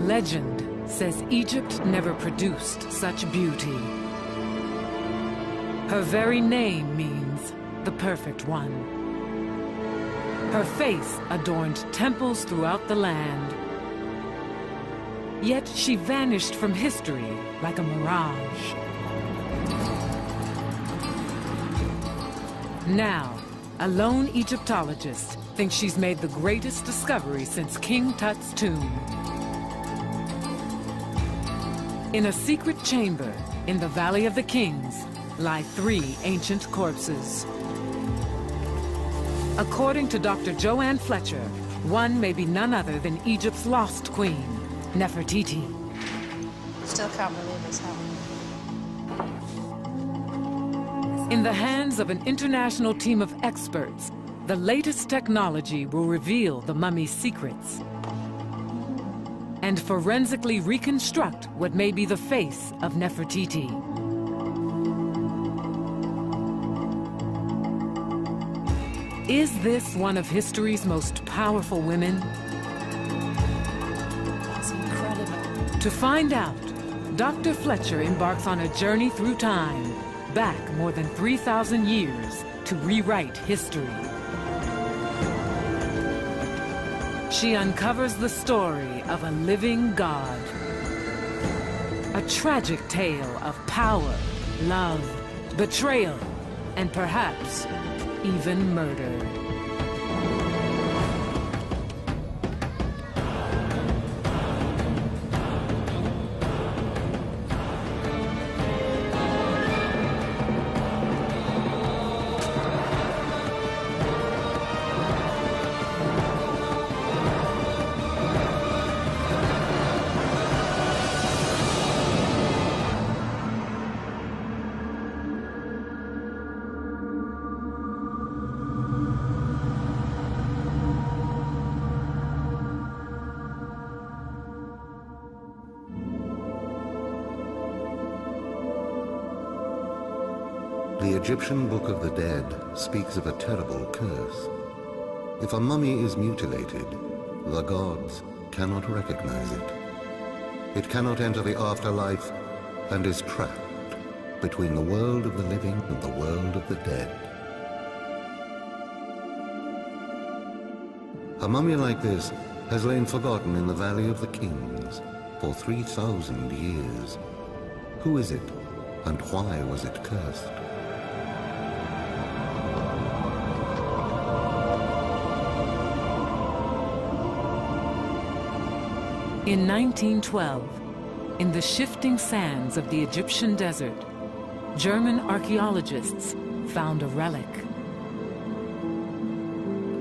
Legend says Egypt never produced such beauty. Her very name means the perfect one. Her face adorned temples throughout the land. Yet she vanished from history like a mirage. Now, a lone Egyptologist thinks she's made the greatest discovery since King Tut's tomb. In a secret chamber in the Valley of the Kings lie 3 ancient corpses. According to Dr. Joanne Fletcher, one may be none other than Egypt's lost queen, Nefertiti. Still can't believe it's happened. In the hands of an international team of experts, the latest technology will reveal the mummy's secrets and forensically reconstruct what may be the face of Nefertiti. Is this one of history's most powerful women? That's incredible. To find out, Dr. Fletcher embarks on a journey through time, back more than 3,000 years, to rewrite history. She uncovers the story of a living god. A tragic tale of power, love, betrayal, and perhaps even murder. The Egyptian Book of the Dead speaks of a terrible curse. If a mummy is mutilated, the gods cannot recognize it. It cannot enter the afterlife and is trapped between the world of the living and the world of the dead. A mummy like this has lain forgotten in the Valley of the Kings for 3,000 years. Who is it, and why was it cursed? In 1912, in the shifting sands of the Egyptian desert, German archaeologists found a relic.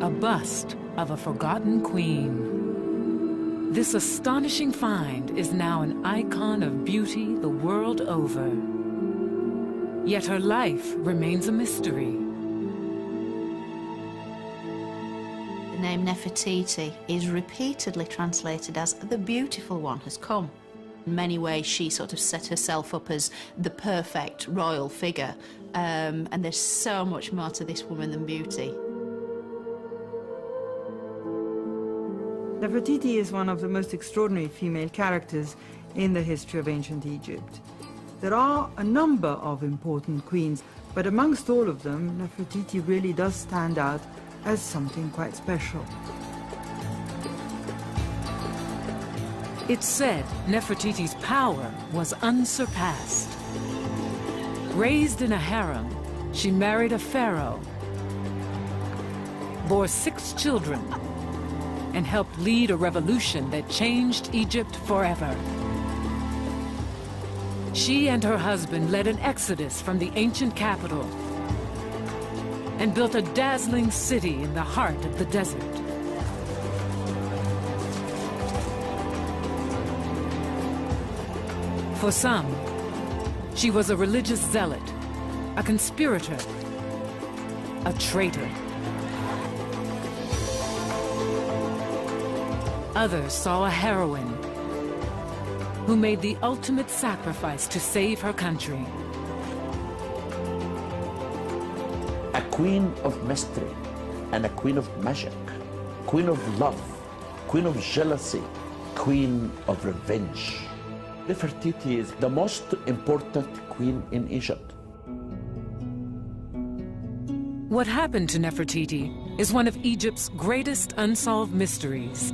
A bust of a forgotten queen. This astonishing find is now an icon of beauty the world over. Yet her life remains a mystery. The name Nefertiti is repeatedly translated as the beautiful one has come. In many ways, she sort of set herself up as the perfect royal figure, and there's so much more to this woman than beauty. Nefertiti is one of the most extraordinary female characters in the history of ancient Egypt. There are a number of important queens, but amongst all of them, Nefertiti really does stand out as something quite special. It's said Nefertiti's power was unsurpassed. Raised in a harem, she married a pharaoh, bore 6 children, and helped lead a revolution that changed Egypt forever. She and her husband led an exodus from the ancient capital and built a dazzling city in the heart of the desert. For some, she was a religious zealot, a conspirator, a traitor. Others saw a heroine who made the ultimate sacrifice to save her country. A queen of mystery and a queen of magic, queen of love, queen of jealousy, queen of revenge. Nefertiti is the most important queen in Egypt. What happened to Nefertiti is one of Egypt's greatest unsolved mysteries.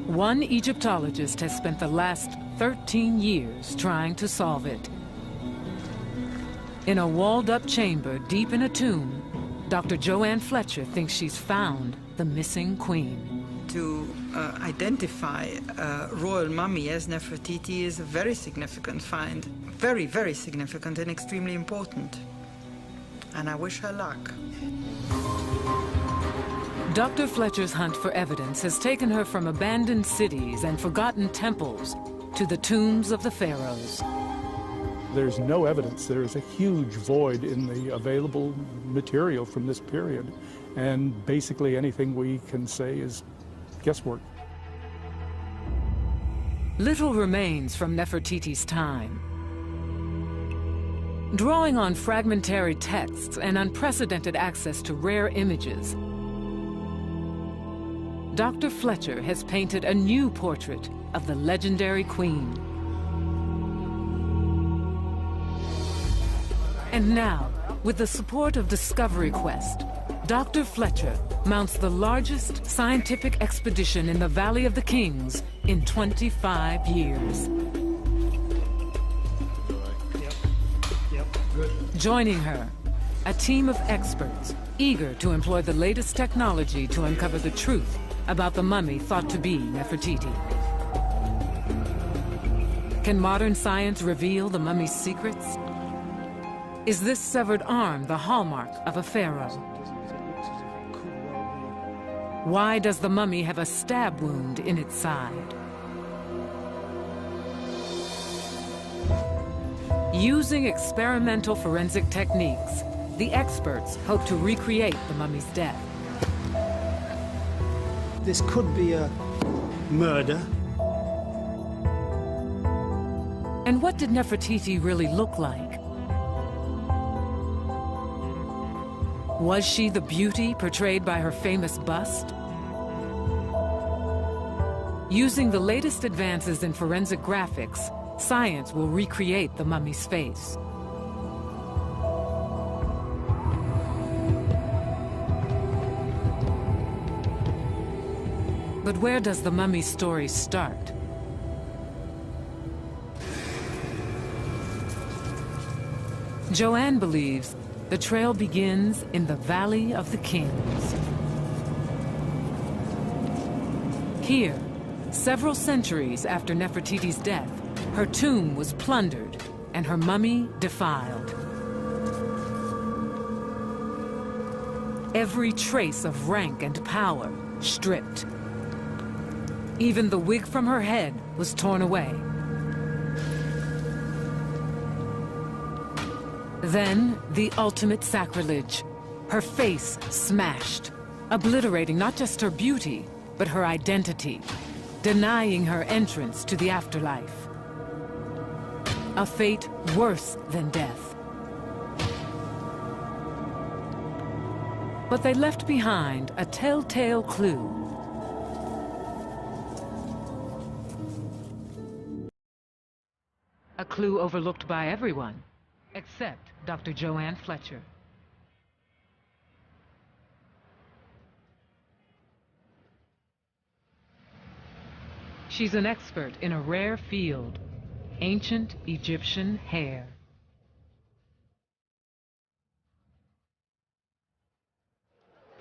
One Egyptologist has spent the last 13 years trying to solve it. In a walled-up chamber deep in a tomb, Dr. Joanne Fletcher thinks she's found the missing queen. To identify a royal mummy as Nefertiti is a very significant find. Very, very significant and extremely important. And I wish her luck. Dr. Fletcher's hunt for evidence has taken her from abandoned cities and forgotten temples to the tombs of the pharaohs. There's no evidence. There is a huge void in the available material from this period. And basically anything we can say is guesswork. Little remains from Nefertiti's time. Drawing on fragmentary texts and unprecedented access to rare images, Dr. Fletcher has painted a new portrait of the legendary queen. And now, with the support of Discovery Quest, Dr. Fletcher mounts the largest scientific expedition in the Valley of the Kings in 25 years. Joining her, a team of experts eager to employ the latest technology to uncover the truth about the mummy thought to be Nefertiti. Can modern science reveal the mummy's secrets? Is this severed arm the hallmark of a pharaoh? Why does the mummy have a stab wound in its side? Using experimental forensic techniques, the experts hope to recreate the mummy's death. This could be a murder. And what did Nefertiti really look like? Was she the beauty portrayed by her famous bust? Using the latest advances in forensic graphics, science will recreate the mummy's face. But where does the mummy's story start? Joanne believes the trail begins in the Valley of the Kings. Here, several centuries after Nefertiti's death, her tomb was plundered and her mummy defiled. Every trace of rank and power stripped. Even the wig from her head was torn away. Then, the ultimate sacrilege. Her face smashed, obliterating not just her beauty, but her identity, denying her entrance to the afterlife. A fate worse than death. But they left behind a telltale clue. A clue overlooked by everyone, except Dr. Joanne Fletcher. She's an expert in a rare field, ancient Egyptian hair.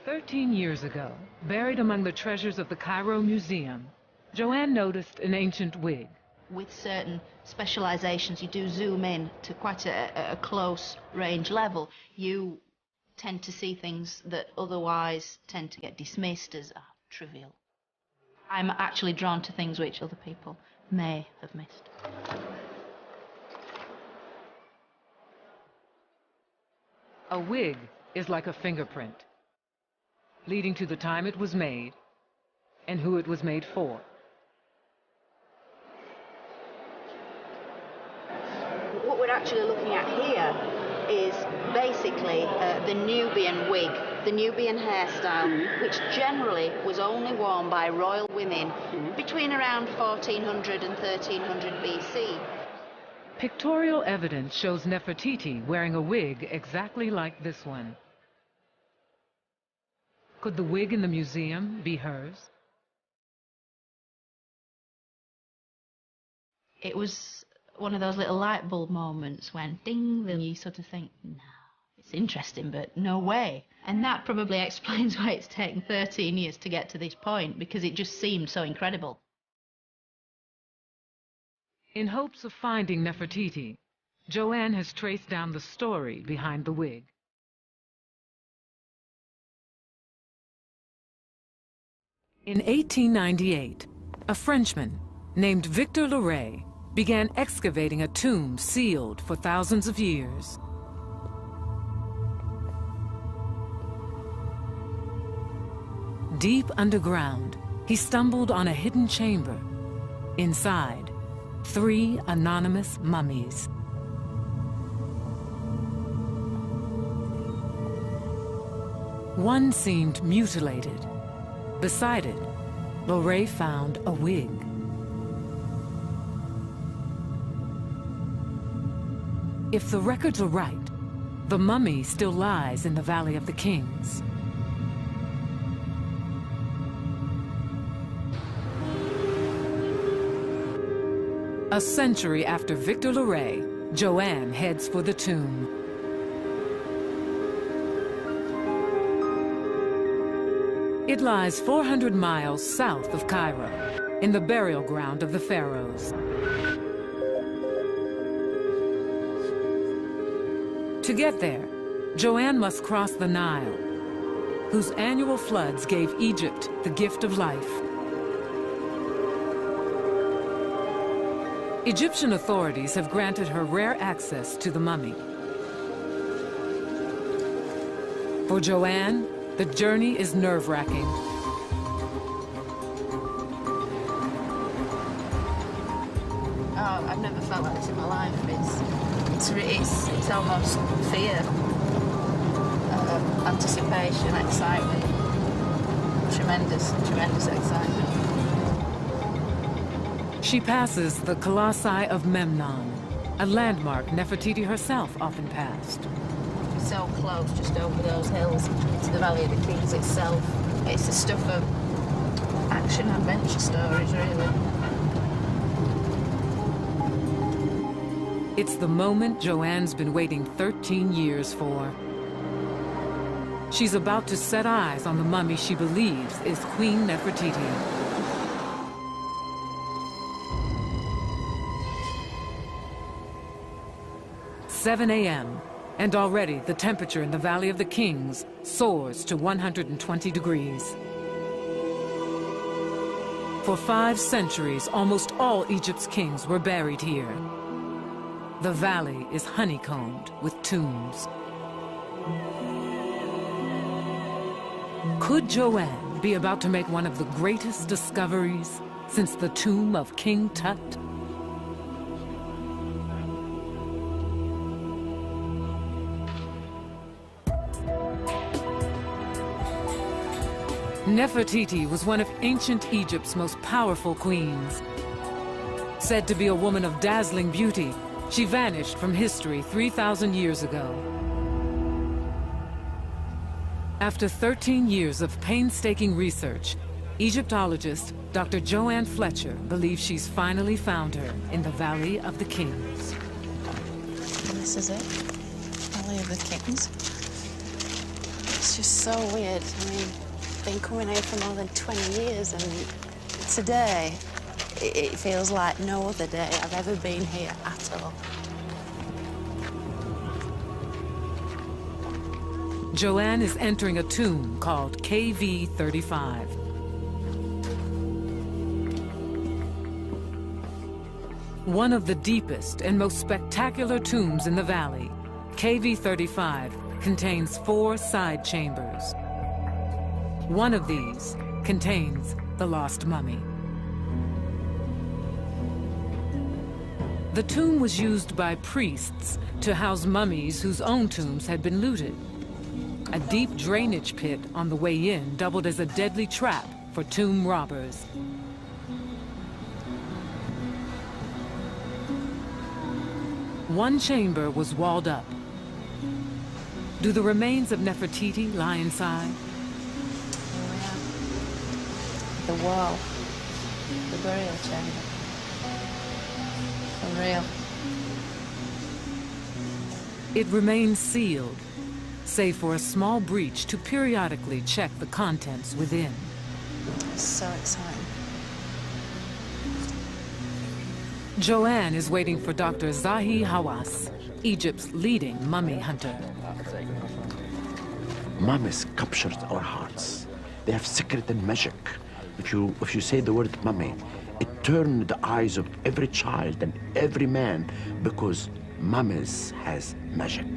"13 years ago, buried among the treasures of the Cairo Museum, Joanne noticed an ancient wig. With certain specializations, you do zoom in to quite a close range level. You tend to see things that otherwise tend to get dismissed as trivial. I'm actually drawn to things which other people may have missed. A wig is like a fingerprint, leading to the time it was made and who it was made for. What we're actually looking at here is basically the Nubian wig, the Nubian hairstyle, which generally was only worn by royal women between around 1400 and 1300 BC. Pictorial evidence shows Nefertiti wearing a wig exactly like this one. Could the wig in the museum be hers? It was one of those little light bulb moments when ding, then you sort of think, no, it's interesting, but no way. And that probably explains why it's taken 13 years to get to this point, because it just seemed so incredible. In hopes of finding Nefertiti, Joanne has traced down the story behind the wig. In 1898, a Frenchman named Victor Leray began excavating a tomb sealed for thousands of years. Deep underground, he stumbled on a hidden chamber. Inside, 3 anonymous mummies. One seemed mutilated. Beside it, Leray found a wig. If the records are right, the mummy still lies in the Valley of the Kings. A century after Victor Leray, Joanne heads for the tomb. It lies 400 miles south of Cairo, in the burial ground of the pharaohs. To get there, Joanne must cross the Nile, whose annual floods gave Egypt the gift of life. Egyptian authorities have granted her rare access to the mummy. For Joanne, the journey is nerve-wracking. Oh, I've never felt like this in my life. It's almost fear, anticipation, excitement, tremendous excitement. She passes the Colossi of Memnon, a landmark Nefertiti herself often passed. So close, just over those hills, to the Valley of the Kings itself. It's the stuff of action-adventure stories, really. It's the moment Joanne's been waiting 13 years for. She's about to set eyes on the mummy she believes is Queen Nefertiti. 7 a.m., and already the temperature in the Valley of the Kings soars to 120 degrees. For 5 centuries, almost all Egypt's kings were buried here. The valley is honeycombed with tombs. Could Joanne be about to make one of the greatest discoveries since the tomb of King Tut? Nefertiti was one of ancient Egypt's most powerful queens. Said to be a woman of dazzling beauty, she vanished from history 3,000 years ago. After 13 years of painstaking research, Egyptologist Dr. Joanne Fletcher believes she's finally found her in the Valley of the Kings. And this is it, Valley of the Kings. It's just so weird. I mean, been coming here for more than 20 years, and today it feels like no other day I've ever been here at all. Joanne is entering a tomb called KV35. One of the deepest and most spectacular tombs in the valley, KV35 contains 4 side chambers. One of these contains the lost mummy. The tomb was used by priests to house mummies whose own tombs had been looted. A deep drainage pit on the way in doubled as a deadly trap for tomb robbers. One chamber was walled up. Do the remains of Nefertiti lie inside? The wall, the burial chamber. For real. It remains sealed, save for a small breach to periodically check the contents within. So exciting. Joanne is waiting for Dr. Zahi Hawass, Egypt's leading mummy hunter. Mummies captured our hearts. They have secret and magic. If you say the word mummy, it turns the eyes of every child and every man, because mummies has magic.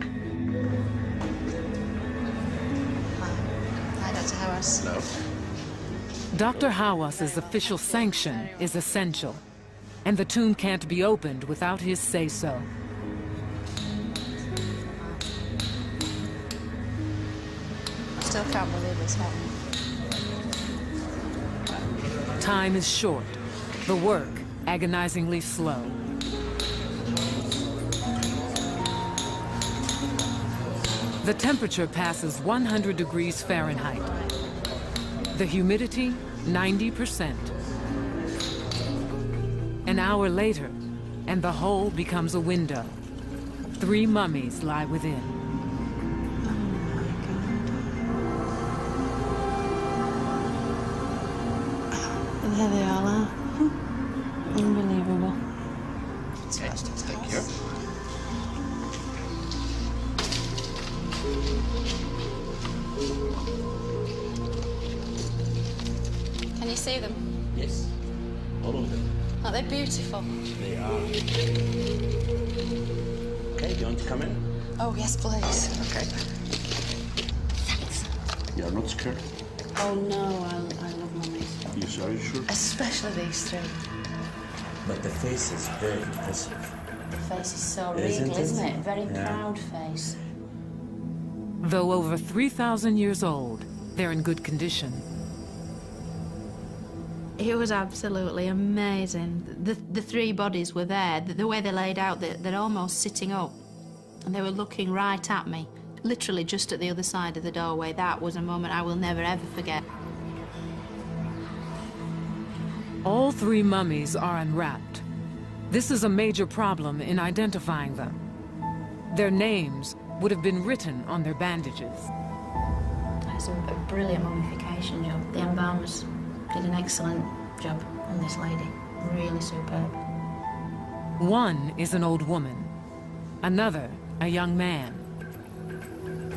Hi, Dr. Hawass. No. Dr. Hawass's official sanction is essential, and the tomb can't be opened without his say-so. Still can't believe this happened. Time is short, the work agonizingly slow. The temperature passes 100 degrees Fahrenheit. The humidity, 90%. An hour later, and the hole becomes a window. 3 mummies lie within. There they all are. Unbelievable. Okay, thank you. Can you see them? Yes, all of them. Aren't they beautiful? They are. Okay, do you want to come in? Oh, yes, please. Okay. Thanks. You are not scared? Oh, no, I love mummies. Yes, are you sure? Especially these 3. But the face is very impressive. The face is so Isn't regal, it? isn't it? Very Yeah. proud face. Though over 3,000 years old, they're in good condition. It was absolutely amazing. The 3 bodies were there. The way they laid out, they're almost sitting up. And they were looking right at me, literally just at the other side of the doorway. That was a moment I will never, ever forget. All 3 mummies are unwrapped. This is a major problem in identifying them. Their names would have been written on their bandages. It's a brilliant mummification job. The embalmers did an excellent job on this lady. Really superb. One is an old woman, another a young man.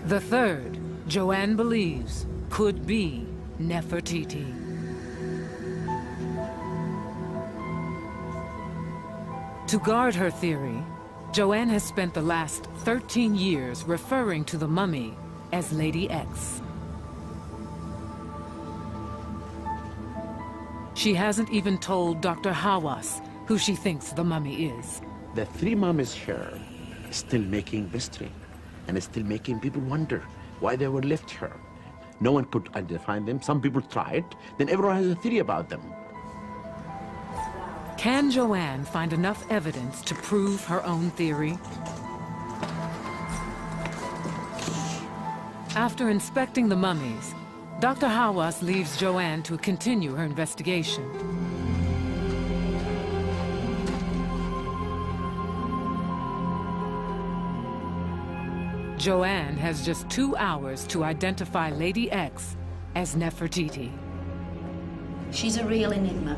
The third, Joanne believes, could be Nefertiti. To guard her theory, Joanne has spent the last 13 years referring to the mummy as Lady X. She hasn't even told Dr. Hawass who she thinks the mummy is. The 3 mummies here still making mystery and still making people wonder why they were left here. No one could identify them. Some people tried. Then everyone has a theory about them. Can Joanne find enough evidence to prove her own theory? After inspecting the mummies, Dr. Hawass leaves Joanne to continue her investigation. Joanne has just 2 hours to identify Lady X as Nefertiti. She's a real enigma.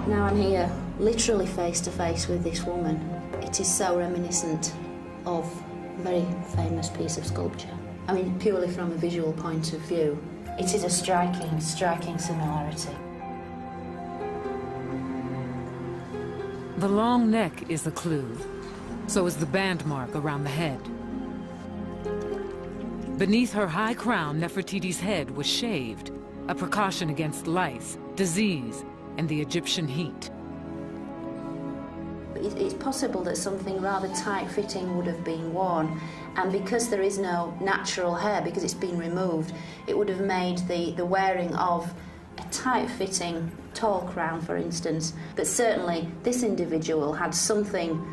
Now I'm here, literally face to face with this woman. It is so reminiscent of a very famous piece of sculpture. I mean, purely from a visual point of view, it is a striking similarity. The long neck is a clue. So is the band mark around the head. Beneath her high crown, Nefertiti's head was shaved, a precaution against lice, disease, and the Egyptian heat. It's possible that something rather tight-fitting would have been worn, and because there is no natural hair, because it's been removed, it would have made the wearing of a tight-fitting tall crown, for instance. But certainly this individual had something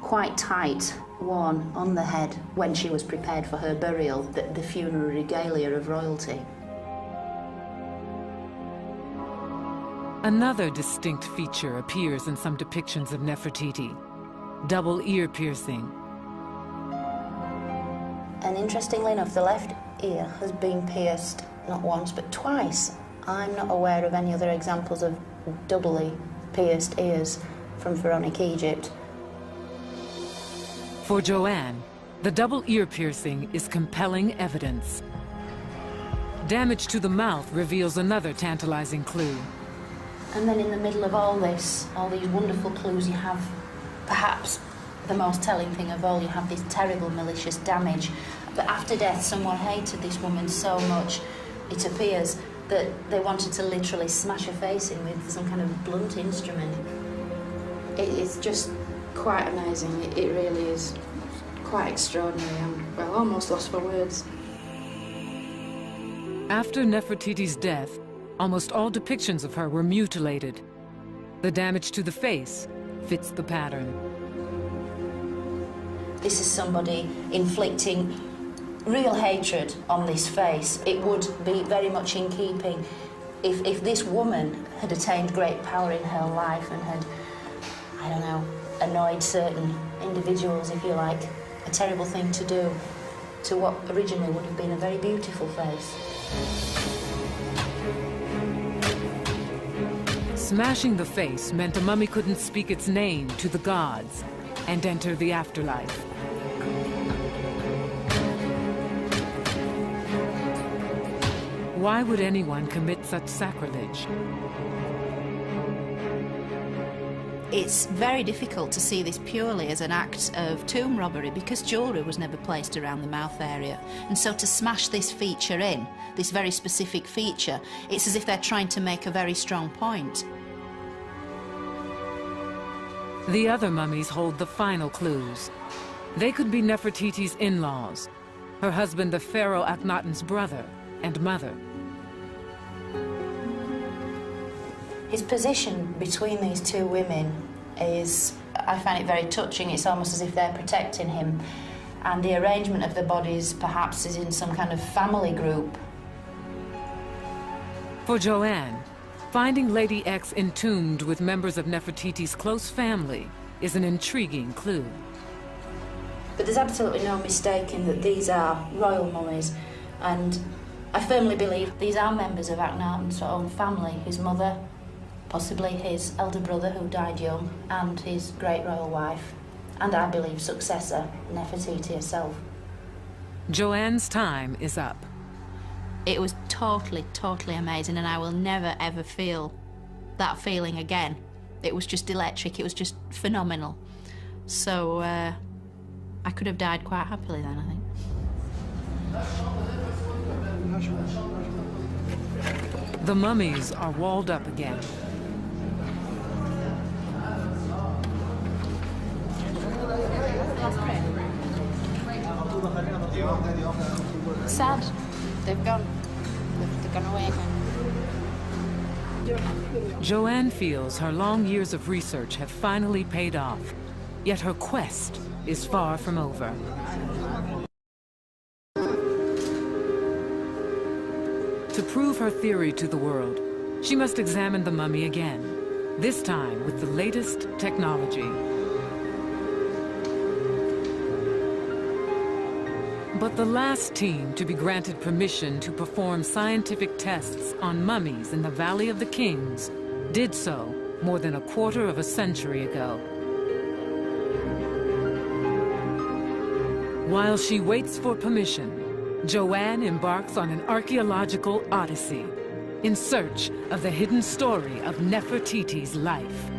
quite tight worn on the head when she was prepared for her burial, the funeral regalia of royalty. Another distinct feature appears in some depictions of Nefertiti: double ear piercing. And interestingly enough, the left ear has been pierced not once but twice. I'm not aware of any other examples of doubly pierced ears from pharaonic Egypt. For Joanne, the double ear piercing is compelling evidence. Damage to the mouth reveals another tantalizing clue. And then in the middle of all this, all these wonderful clues, you have perhaps the most telling thing of all, you have this terrible malicious damage. But after death, someone hated this woman so much, it appears, that they wanted to literally smash her face in with some kind of blunt instrument. It's just quite amazing. It really is quite extraordinary. I'm, well, almost lost for words. After Nefertiti's death, almost all depictions of her were mutilated. The damage to the face fits the pattern. This is somebody inflicting real hatred on this face. It would be very much in keeping if this woman had attained great power in her life and had, I don't know, annoyed certain individuals, if you like, a terrible thing to do to what originally would have been a very beautiful face. Smashing the face meant a mummy couldn't speak its name to the gods and enter the afterlife. Why would anyone commit such sacrilege? It's very difficult to see this purely as an act of tomb robbery because jewellery was never placed around the mouth area. And so to smash this feature in, this very specific feature, it's as if they're trying to make a very strong point. The other mummies hold the final clues. They could be Nefertiti's in-laws, her husband the pharaoh Akhenaten's brother and mother. His position between these two women is, I find it very touching. It's almost as if they're protecting him. And the arrangement of the bodies perhaps is in some kind of family group. For Joanne, finding Lady X entombed with members of Nefertiti's close family is an intriguing clue. But there's absolutely no mistaking that these are royal mummies, and I firmly believe these are members of Akhenaten's own family, his mother, possibly his elder brother who died young, and his great royal wife, and I believe successor, Nefertiti herself. Joanne's time is up. It was totally, totally amazing, and I will never ever feel that feeling again. It was just electric, it was just phenomenal. So I could have died quite happily then, I think. The mummies are walled up again. Sad. They've gone. They've gone away again. Joanne feels her long years of research have finally paid off, yet her quest is far from over. To prove her theory to the world, she must examine the mummy again, this time with the latest technology. But the last team to be granted permission to perform scientific tests on mummies in the Valley of the Kings did so more than a quarter of a century ago. While she waits for permission, Joanne embarks on an archaeological odyssey in search of the hidden story of Nefertiti's life.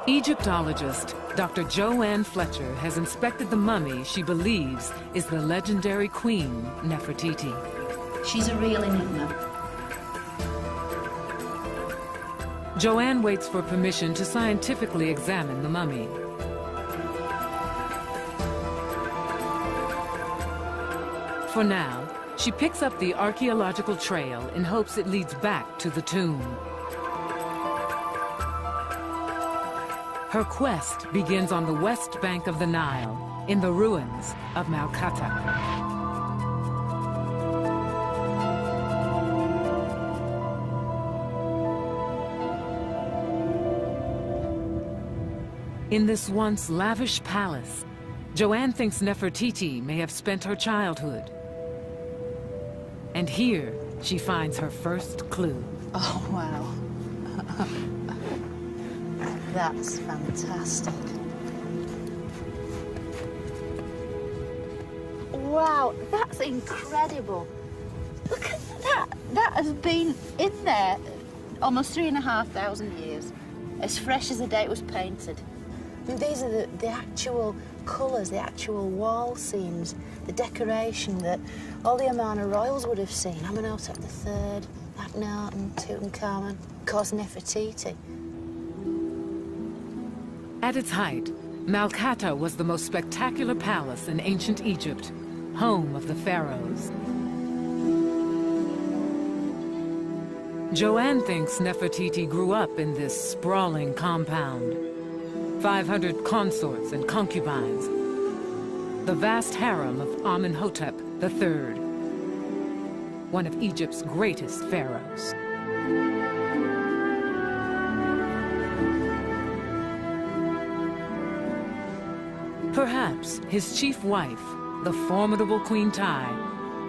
Egyptologist Dr. Joanne Fletcher has inspected the mummy she believes is the legendary Queen Nefertiti. She's a real enigma. Joanne waits for permission to scientifically examine the mummy. For now, she picks up the archaeological trail in hopes it leads back to the tomb. Her quest begins on the west bank of the Nile, in the ruins of Malkata. In this once lavish palace, Joanne thinks Nefertiti may have spent her childhood. And here, she finds her first clue. Oh, wow. That's fantastic. Wow, that's incredible. Look at that. That has been in there almost 3,500 years, as fresh as the day it was painted. And these are the actual colours, the actual wall scenes, the decoration that all the Amarna royals would have seen. Amenhotep III, Akhenaten, Tutankhamun, of course Nefertiti. At its height, Malkata was the most spectacular palace in ancient Egypt, home of the pharaohs. Joanne thinks Nefertiti grew up in this sprawling compound. 500 consorts and concubines. The vast harem of Amenhotep III, one of Egypt's greatest pharaohs. Perhaps his chief wife, the formidable Queen Tai,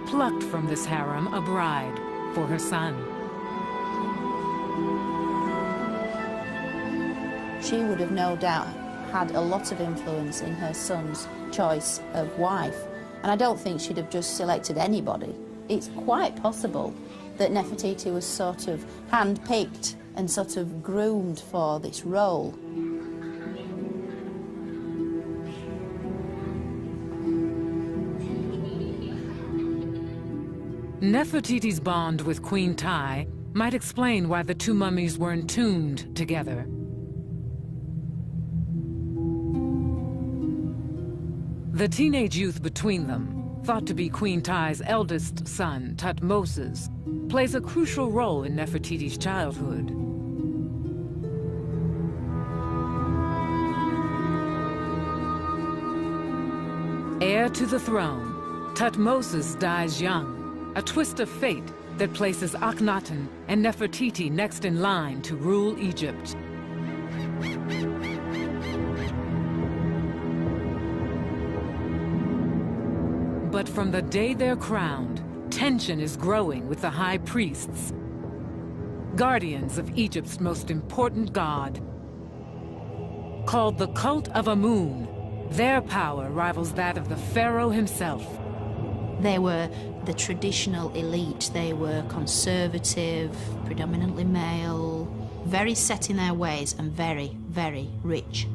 plucked from this harem a bride for her son. She would have no doubt had a lot of influence in her son's choice of wife. And I don't think she'd have just selected anybody. It's quite possible that Nefertiti was sort of hand-picked and sort of groomed for this role. Nefertiti's bond with Queen Tai might explain why the two mummies were entombed together. The teenage youth between them, thought to be Queen Tai's eldest son, Thutmoses, plays a crucial role in Nefertiti's childhood. Heir to the throne, Thutmoses dies young, a twist of fate that places Akhenaten and Nefertiti next in line to rule Egypt. But from the day they're crowned, tension is growing with the high priests, guardians of Egypt's most important god. Called the Cult of Amun, their power rivals that of the pharaoh himself. They were the traditional elite. They were conservative, predominantly male, very set in their ways and very, very rich.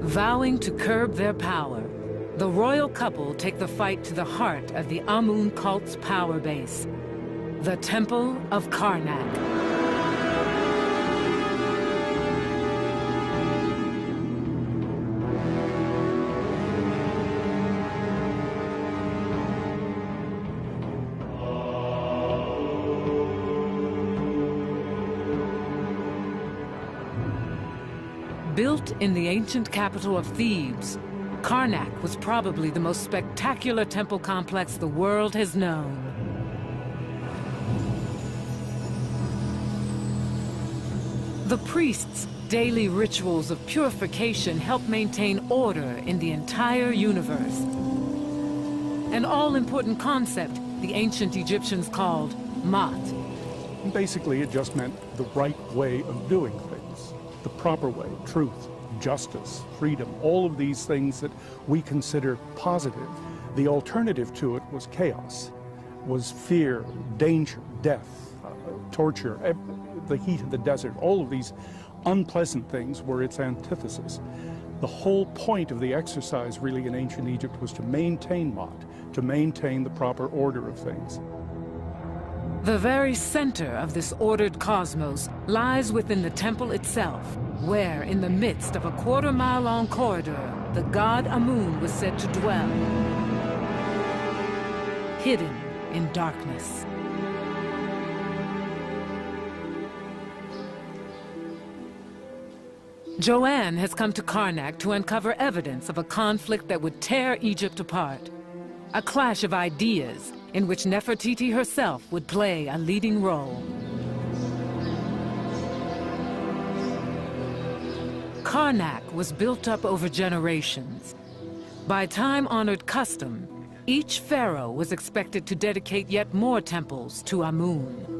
Vowing to curb their power, the royal couple take the fight to the heart of the Amun cult's power base, the Temple of Karnak. Built in the ancient capital of Thebes, Karnak was probably the most spectacular temple complex the world has known. The priests' daily rituals of purification help maintain order in the entire universe. An all-important concept the ancient Egyptians called Mat. Basically, it just meant the right way of doing things, the proper way, truth, justice, freedom, all of these things that we consider positive. The alternative to it was chaos, was fear, danger, death, torture, the heat of the desert. All of these unpleasant things were its antithesis. The whole point of the exercise really in ancient Egypt was to maintain Mat, to maintain the proper order of things. The very center of this ordered cosmos lies within the temple itself, where, in the midst of a quarter-mile-long corridor, the god Amun was said to dwell, hidden in darkness. Joanne has come to Karnak to uncover evidence of a conflict that would tear Egypt apart. A clash of ideas in which Nefertiti herself would play a leading role. Karnak was built up over generations. By time-honored custom, each pharaoh was expected to dedicate yet more temples to Amun.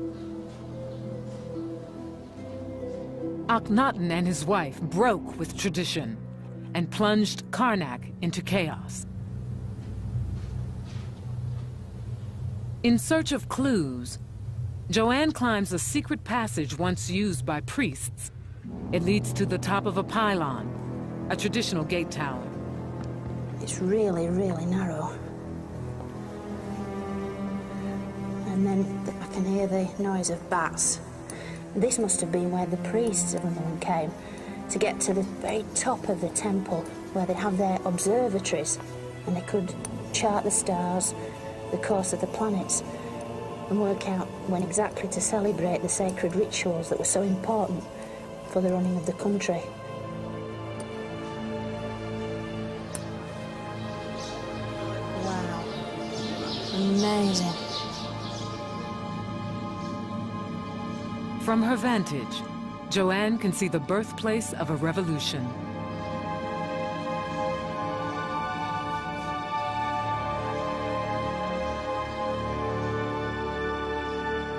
Akhenaten and his wife broke with tradition and plunged Karnak into chaos. In search of clues, Joanne climbs a secret passage once used by priests. It leads to the top of a pylon, a traditional gate tower. It's really, really narrow. And then I can hear the noise of bats. This must have been where the priests of Amun came to get to the very top of the temple, where they'd have their observatories, and they could chart the stars, the course of the planets, and work out when exactly to celebrate the sacred rituals that were so important for the running of the country. Wow. Amazing. From her vantage, Joanne can see the birthplace of a revolution.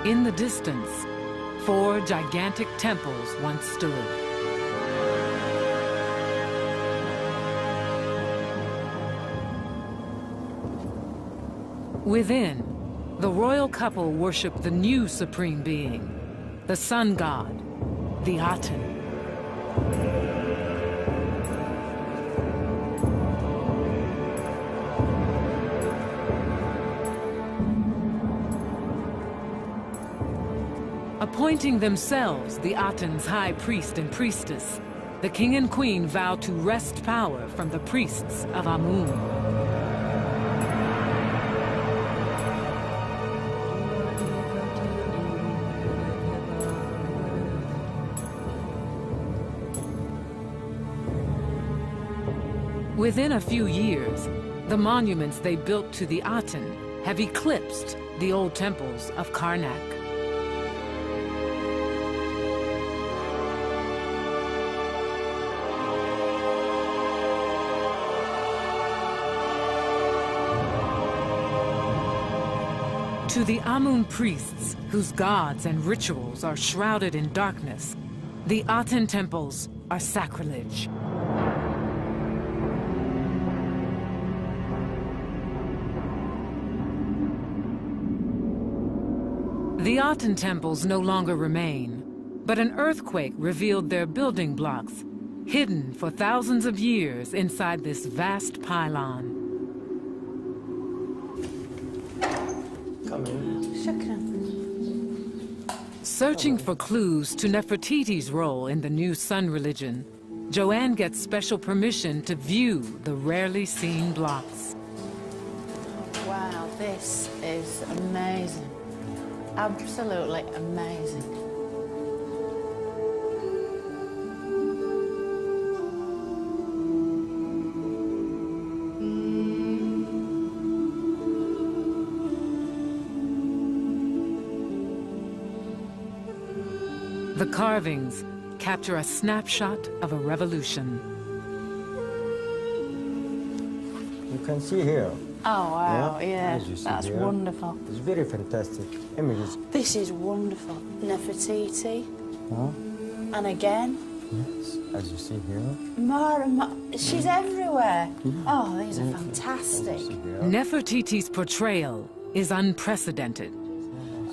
In the distance, 4 gigantic temples once stood. Within, the royal couple worshiped the new supreme being, the sun god, the Aten. Appointing themselves the Aten's high priest and priestess, the king and queen vowed to wrest power from the priests of Amun. Within a few years, the monuments they built to the Aten have eclipsed the old temples of Karnak. To the Amun priests, whose gods and rituals are shrouded in darkness, the Aten temples are sacrilege. The Aten temples no longer remain, but an earthquake revealed their building blocks, hidden for thousands of years inside this vast pylon. Searching for clues to Nefertiti's role in the new sun religion, Joanne gets special permission to view the rarely seen blocks. Wow, this is amazing. Absolutely amazing. The carvings capture a snapshot of a revolution. You can see here. Oh, wow, yeah, As you see that's here. wonderful. It's very fantastic images. This is wonderful. Nefertiti. Huh? And again. Yes, as you see here. More and more. She's everywhere. Oh, these are fantastic. Nefertiti's portrayal is unprecedented.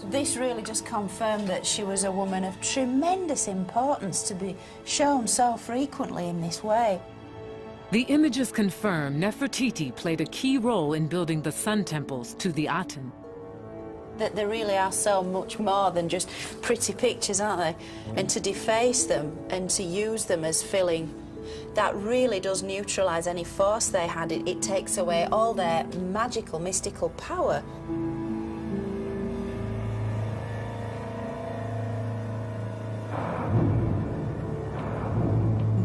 This really just confirmed that she was a woman of tremendous importance to be shown so frequently in this way. The images confirm Nefertiti played a key role in building the sun temples to the Aten. That they really are so much more than just pretty pictures, aren't they? And to deface them and to use them as filling, that really does neutralise any force they had. It takes away all their magical, mystical power.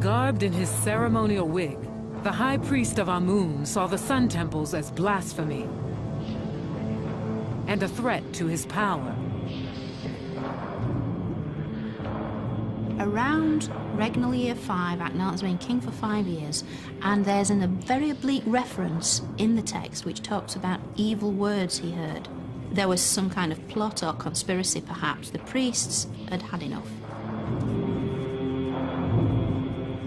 Garbed in his ceremonial wig, the high priest of Amun saw the sun temples as blasphemy and a threat to his power. Around regnal year 5, Akhenaten's been king for 5 years, and there's a very oblique reference in the text which talks about evil words he heard. There was some kind of plot or conspiracy, perhaps. The priests had had enough.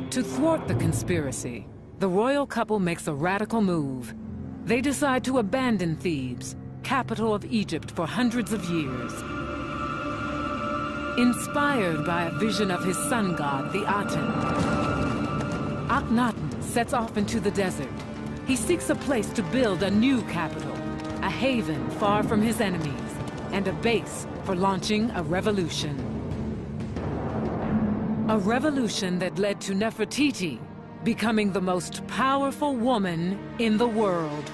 To thwart the conspiracy, the royal couple makes a radical move. They decide to abandon Thebes, capital of Egypt for hundreds of years. Inspired by a vision of his sun god, the Aten, Akhenaten sets off into the desert. He seeks a place to build a new capital, a haven far from his enemies, and a base for launching a revolution. A revolution that led to Nefertiti becoming the most powerful woman in the world.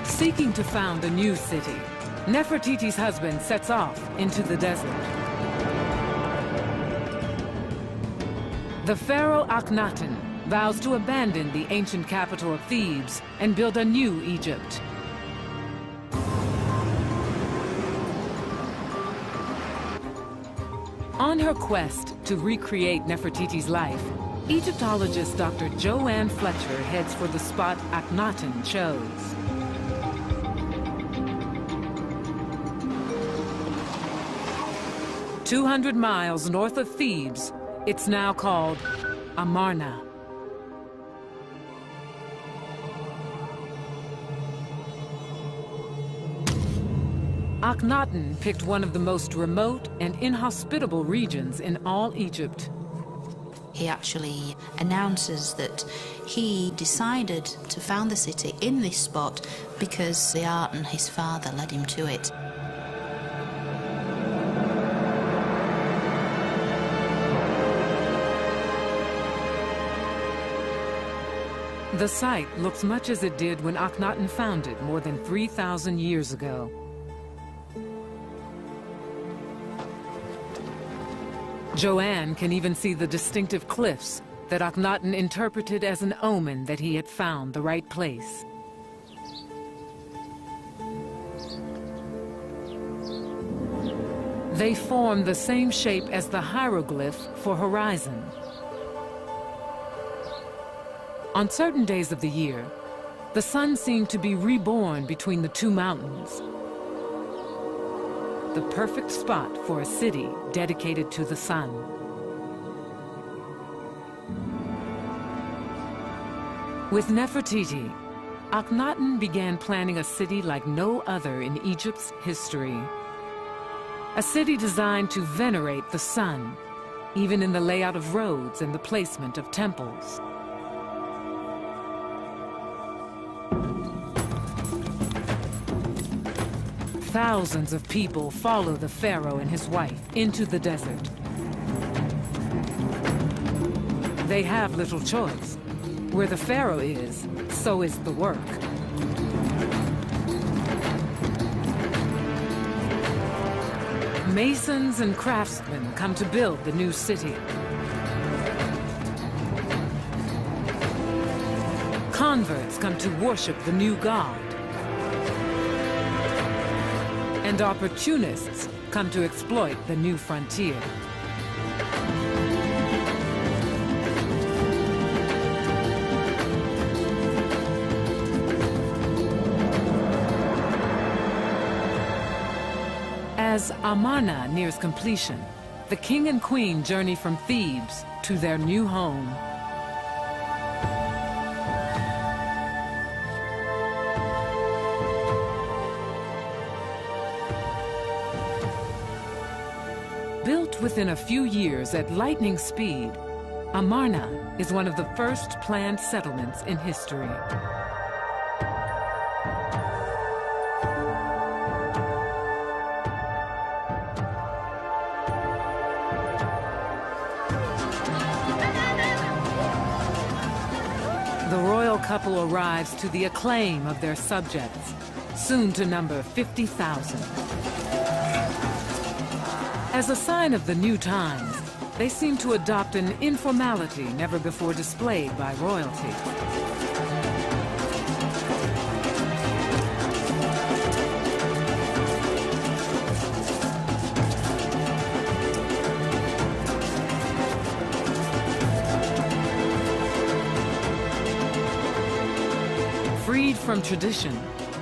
Seeking to found a new city, Nefertiti's husband sets off into the desert. The pharaoh Akhenaten vows to abandon the ancient capital of Thebes and build a new Egypt. On her quest to recreate Nefertiti's life, Egyptologist Dr. Joanne Fletcher heads for the spot Akhenaten chose. "200 miles north of Thebes, it's now called Amarna." Akhenaten picked one of the most remote and inhospitable regions in all Egypt. He actually announces that he decided to found the city in this spot because the Aten, his father, led him to it. The site looks much as it did when Akhenaten found it more than 3,000 years ago. Joanne can even see the distinctive cliffs that Akhenaten interpreted as an omen that he had found the right place. They form the same shape as the hieroglyph for horizon. On certain days of the year, the sun seemed to be reborn between the two mountains. The perfect spot for a city dedicated to the sun. With Nefertiti, Akhenaten began planning a city like no other in Egypt's history. A city designed to venerate the sun, even in the layout of roads and the placement of temples. Thousands of people follow the pharaoh and his wife into the desert. They have little choice. Where the pharaoh is, so is the work. Masons and craftsmen come to build the new city. Converts come to worship the new god. And opportunists come to exploit the new frontier. As Amarna nears completion, the king and queen journey from Thebes to their new home. Built within a few years at lightning speed, Amarna is one of the first planned settlements in history. The royal couple arrives to the acclaim of their subjects, soon to number 50,000. As a sign of the new times, they seem to adopt an informality never before displayed by royalty. Freed from tradition,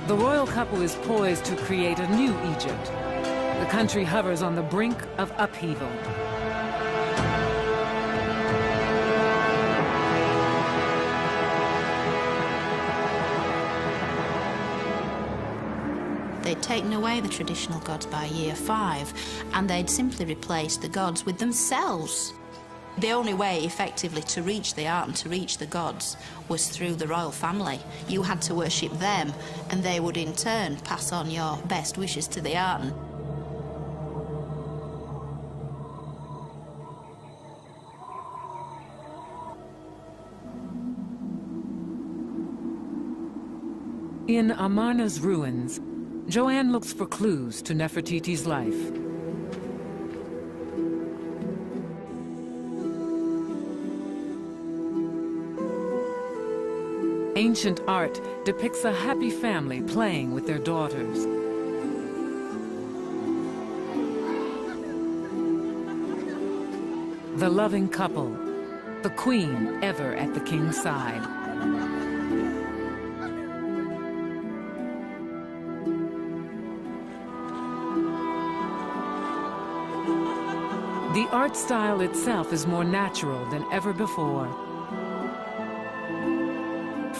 the royal couple is poised to create a new Egypt. The country hovers on the brink of upheaval. They'd taken away the traditional gods by year 5, and they'd simply replaced the gods with themselves. The only way, effectively, to reach the art and to reach the gods was through the royal family. You had to worship them, and they would in turn pass on your best wishes to the art. In Amarna's ruins, Joanne looks for clues to Nefertiti's life. Ancient art depicts a happy family playing with their daughters. The loving couple, the queen ever at the king's side. The art style itself is more natural than ever before.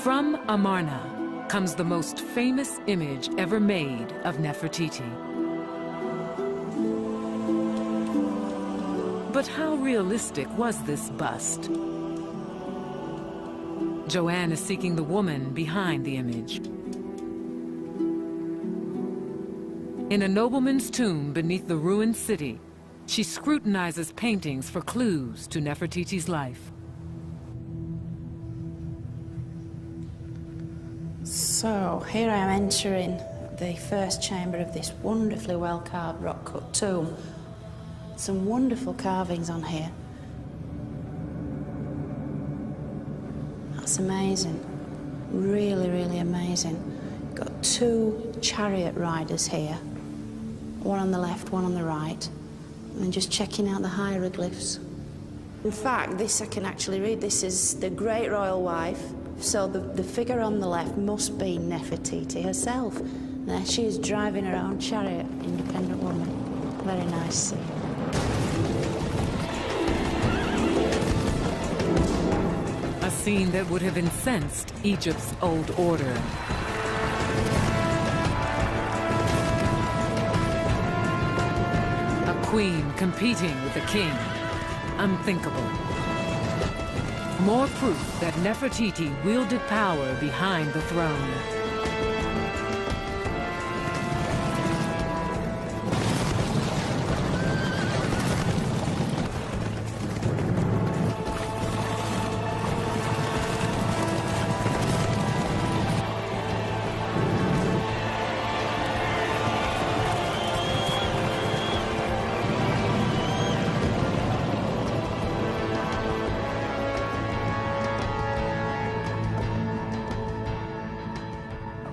From Amarna comes the most famous image ever made of Nefertiti. But how realistic was this bust? Joanne is seeking the woman behind the image. In a nobleman's tomb beneath the ruined city, she scrutinizes paintings for clues to Nefertiti's life. So, here I am entering the first chamber of this wonderfully well-carved rock-cut tomb. Some wonderful carvings on here. That's amazing. Really, really amazing. Got 2 chariot riders here. One on the left, one on the right. And just checking out the hieroglyphs. In fact, this I can actually read. This is the great royal wife. So the figure on the left must be Nefertiti herself. There she is driving her own chariot, independent woman. Very nice scene. A scene that would have incensed Egypt's old order. Queen competing with the king. Unthinkable. More proof that Nefertiti wielded power behind the throne.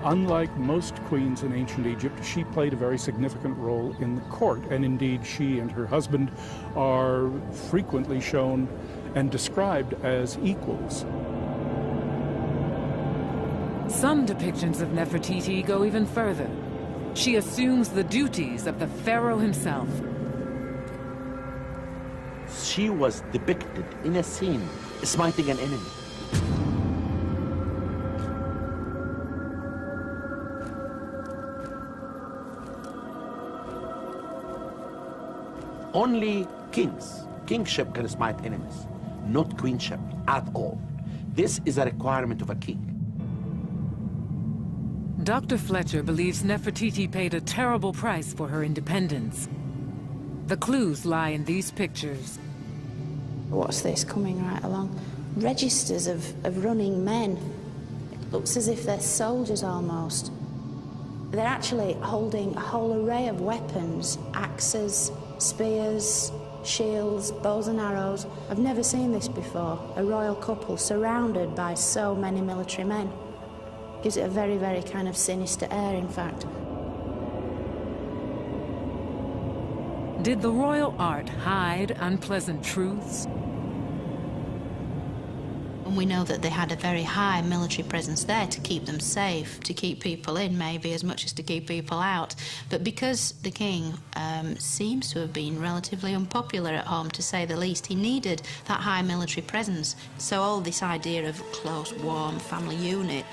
Unlike most queens in ancient Egypt, she played a very significant role in the court, and indeed she and her husband are frequently shown and described as equals. Some depictions of Nefertiti go even further. She assumes the duties of the pharaoh himself. She was depicted in a scene smiting an enemy. Only kingship can smite enemies. not queenship at all. This is a requirement of a king. Dr. Fletcher believes Nefertiti paid a terrible price for her independence. The clues lie in these pictures. What's this coming right along? Registers of running men. It looks as if they're soldiers almost. They're actually holding a whole array of weapons, axes, spears, shields, bows and arrows. I've never seen this before, a royal couple surrounded by so many military men. Gives it a very, very kind of sinister air, in fact. Did the royal art hide unpleasant truths? And we know that they had a very high military presence there to keep them safe, to keep people in maybe as much as to keep people out. But because the king seems to have been relatively unpopular at home, to say the least, he needed that high military presence. So all this idea of close, warm family unit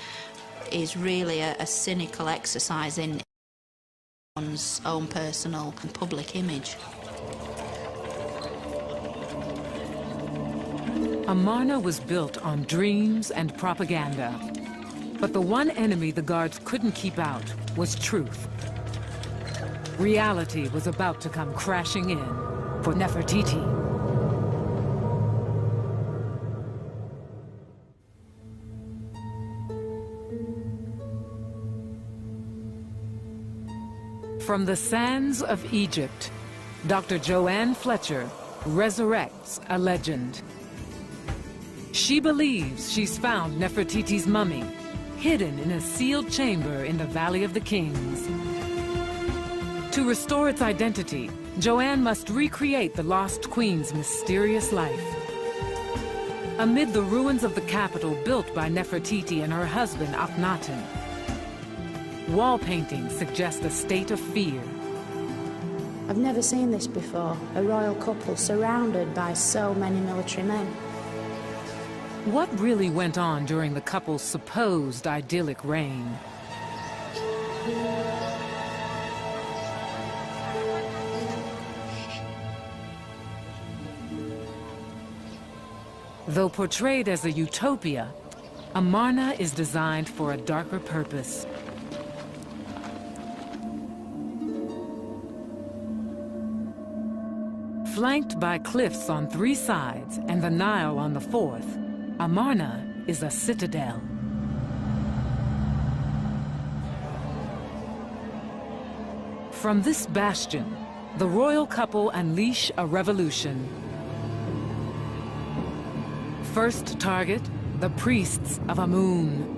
is really a cynical exercise in one's own personal and public image. Amarna was built on dreams and propaganda. But the one enemy the guards couldn't keep out was truth. Reality was about to come crashing in for Nefertiti. From the sands of Egypt, Dr. Joanne Fletcher resurrects a legend. She believes she's found Nefertiti's mummy, hidden in a sealed chamber in the Valley of the Kings. To restore its identity, Joanne must recreate the lost queen's mysterious life. Amid the ruins of the capital built by Nefertiti and her husband Akhenaten, wall paintings suggest a state of fear. I've never seen this before, a royal couple surrounded by so many military men. What really went on during the couple's supposed idyllic reign? Though portrayed as a utopia, Amarna is designed for a darker purpose. Flanked by cliffs on 3 sides and the Nile on the 4th, Amarna is a citadel. From this bastion, the royal couple unleash a revolution. First target, the priests of Amun.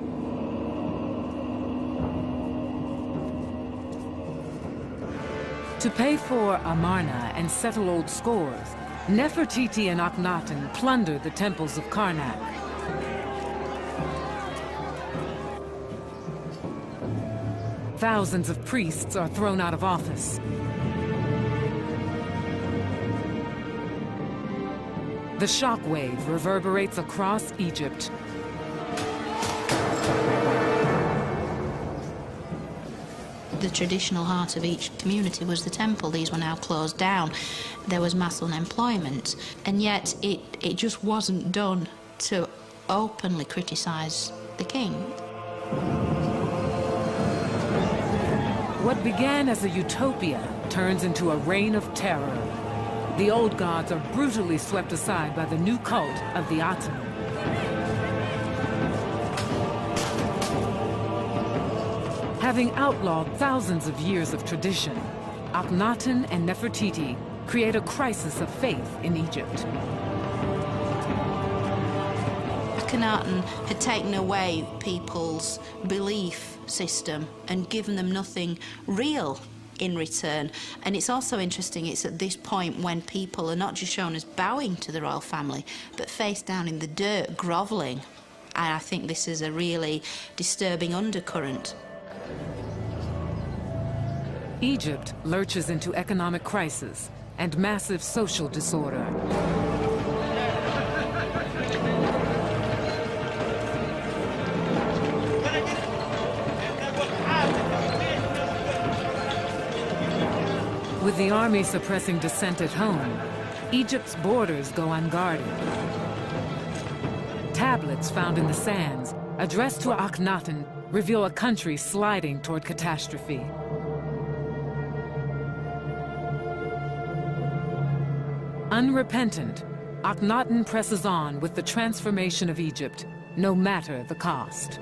To pay for Amarna and settle old scores, Nefertiti and Akhenaten plundered the temples of Karnak. Thousands of priests are thrown out of office. The shockwave reverberates across Egypt. The traditional heart of each community was the temple. These were now closed down. There was mass unemployment, and yet it just wasn't done to openly criticise the king. What began as a utopia turns into a reign of terror. The old gods are brutally swept aside by the new cult of the Aten. Having outlawed thousands of years of tradition, Akhenaten and Nefertiti create a crisis of faith in Egypt. Akhenaten had taken away people's belief system and given them nothing real in return. And it's also interesting, it's at this point when people are not just shown as bowing to the royal family, but face down in the dirt, grovelling. And I think this is a really disturbing undercurrent. Egypt lurches into economic crisis and massive social disorder. With the army suppressing dissent at home, Egypt's borders go unguarded. tablets found in the sands, addressed to Akhenaten, reveal a country sliding toward catastrophe. Unrepentant, Akhenaten presses on with the transformation of Egypt, no matter the cost.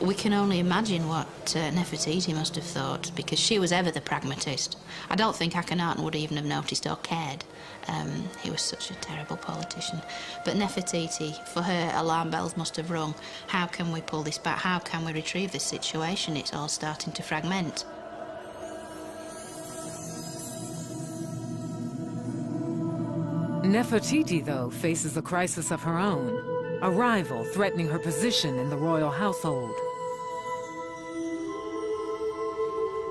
We can only imagine what Nefertiti must have thought, because she was ever the pragmatist. I don't think Akhenaten would even have noticed or cared. He was such a terrible politician. But Nefertiti, for her, alarm bells must have rung. How can we pull this back? How can we retrieve this situation? It's all starting to fragment. Nefertiti, though, faces a crisis of her own, a rival threatening her position in the royal household.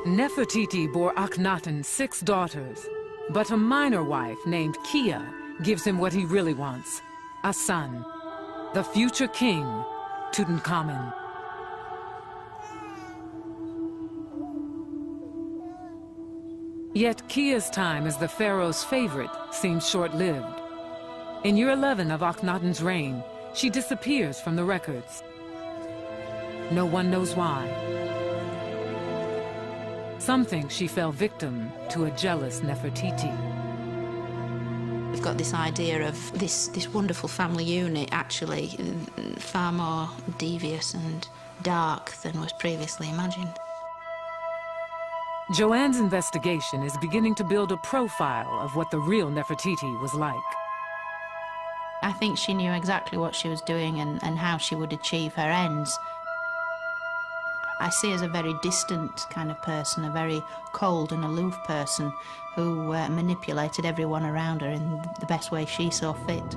Nefertiti bore Akhenaten 6 daughters, but a minor wife named Kia gives him what he really wants, a son, the future king, Tutankhamun. Yet Kia's time as the pharaoh's favorite seems short-lived. In year 11 of Akhenaten's reign, she disappears from the records. No one knows why. Some think she fell victim to a jealous Nefertiti. We've got this idea of this wonderful family unit actually far more devious and dark than was previously imagined. Joanne's investigation is beginning to build a profile of what the real Nefertiti was like. I think she knew exactly what she was doing and how she would achieve her ends. I see her as a very distant kind of person, a very cold and aloof person who manipulated everyone around her in the best way she saw fit.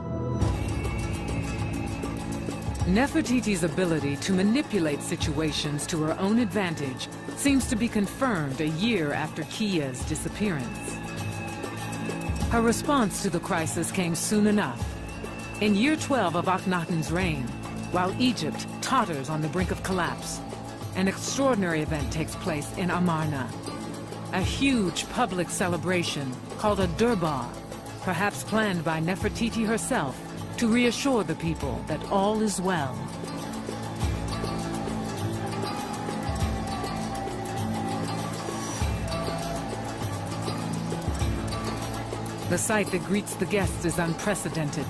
Nefertiti's ability to manipulate situations to her own advantage seems to be confirmed a year after Kia's disappearance. Her response to the crisis came soon enough. In year 12 of Akhenaten's reign, while Egypt totters on the brink of collapse, an extraordinary event takes place in Amarna. A huge public celebration called a Durbar, perhaps planned by Nefertiti herself, to reassure the people that all is well. The sight that greets the guests is unprecedented.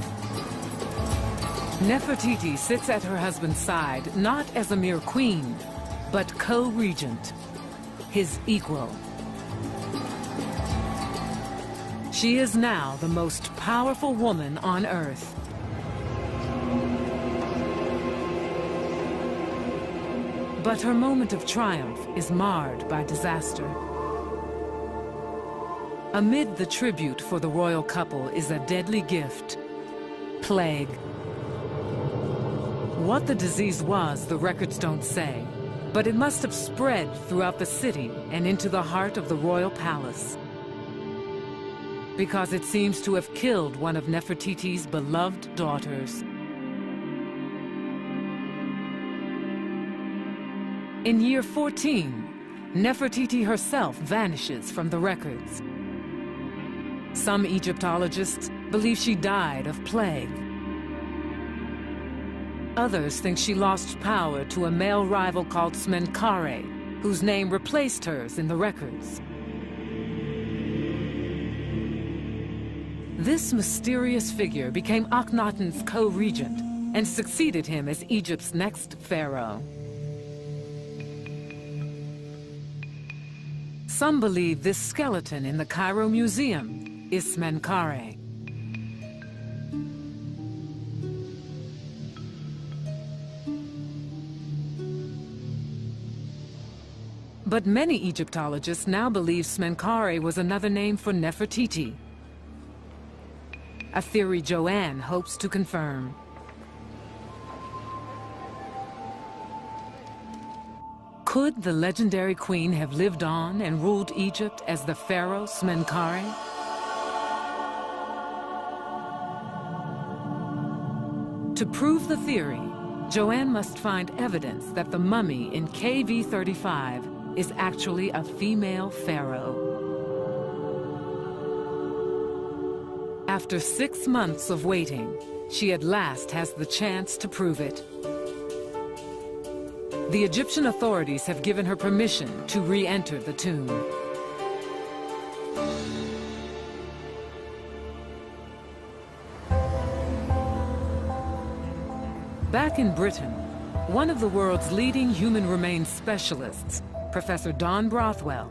Nefertiti sits at her husband's side, not as a mere queen, but co-regent, his equal. She is now the most powerful woman on Earth. But her moment of triumph is marred by disaster. Amid the tribute for the royal couple is a deadly gift: plague. What the disease was, the records don't say, but it must have spread throughout the city and into the heart of the royal palace, because it seems to have killed one of Nefertiti's beloved daughters. In year 14, Nefertiti herself vanishes from the records. Some Egyptologists believe she died of plague. Others think she lost power to a male rival called Smenkhare, whose name replaced hers in the records. This mysterious figure became Akhenaten's co-regent and succeeded him as Egypt's next pharaoh. Some believe this skeleton in the Cairo Museum is Smenkhare. But many Egyptologists now believe Smenkhare was another name for Nefertiti, a theory Joanne hopes to confirm. Could the legendary queen have lived on and ruled Egypt as the pharaoh Smenkhare? To prove the theory, Joanne must find evidence that the mummy in KV-35 is actually a female pharaoh. After 6 months of waiting, she at last has the chance to prove it. The Egyptian authorities have given her permission to re-enter the tomb. Back in Britain, one of the world's leading human remains specialists, Professor Don Brothwell,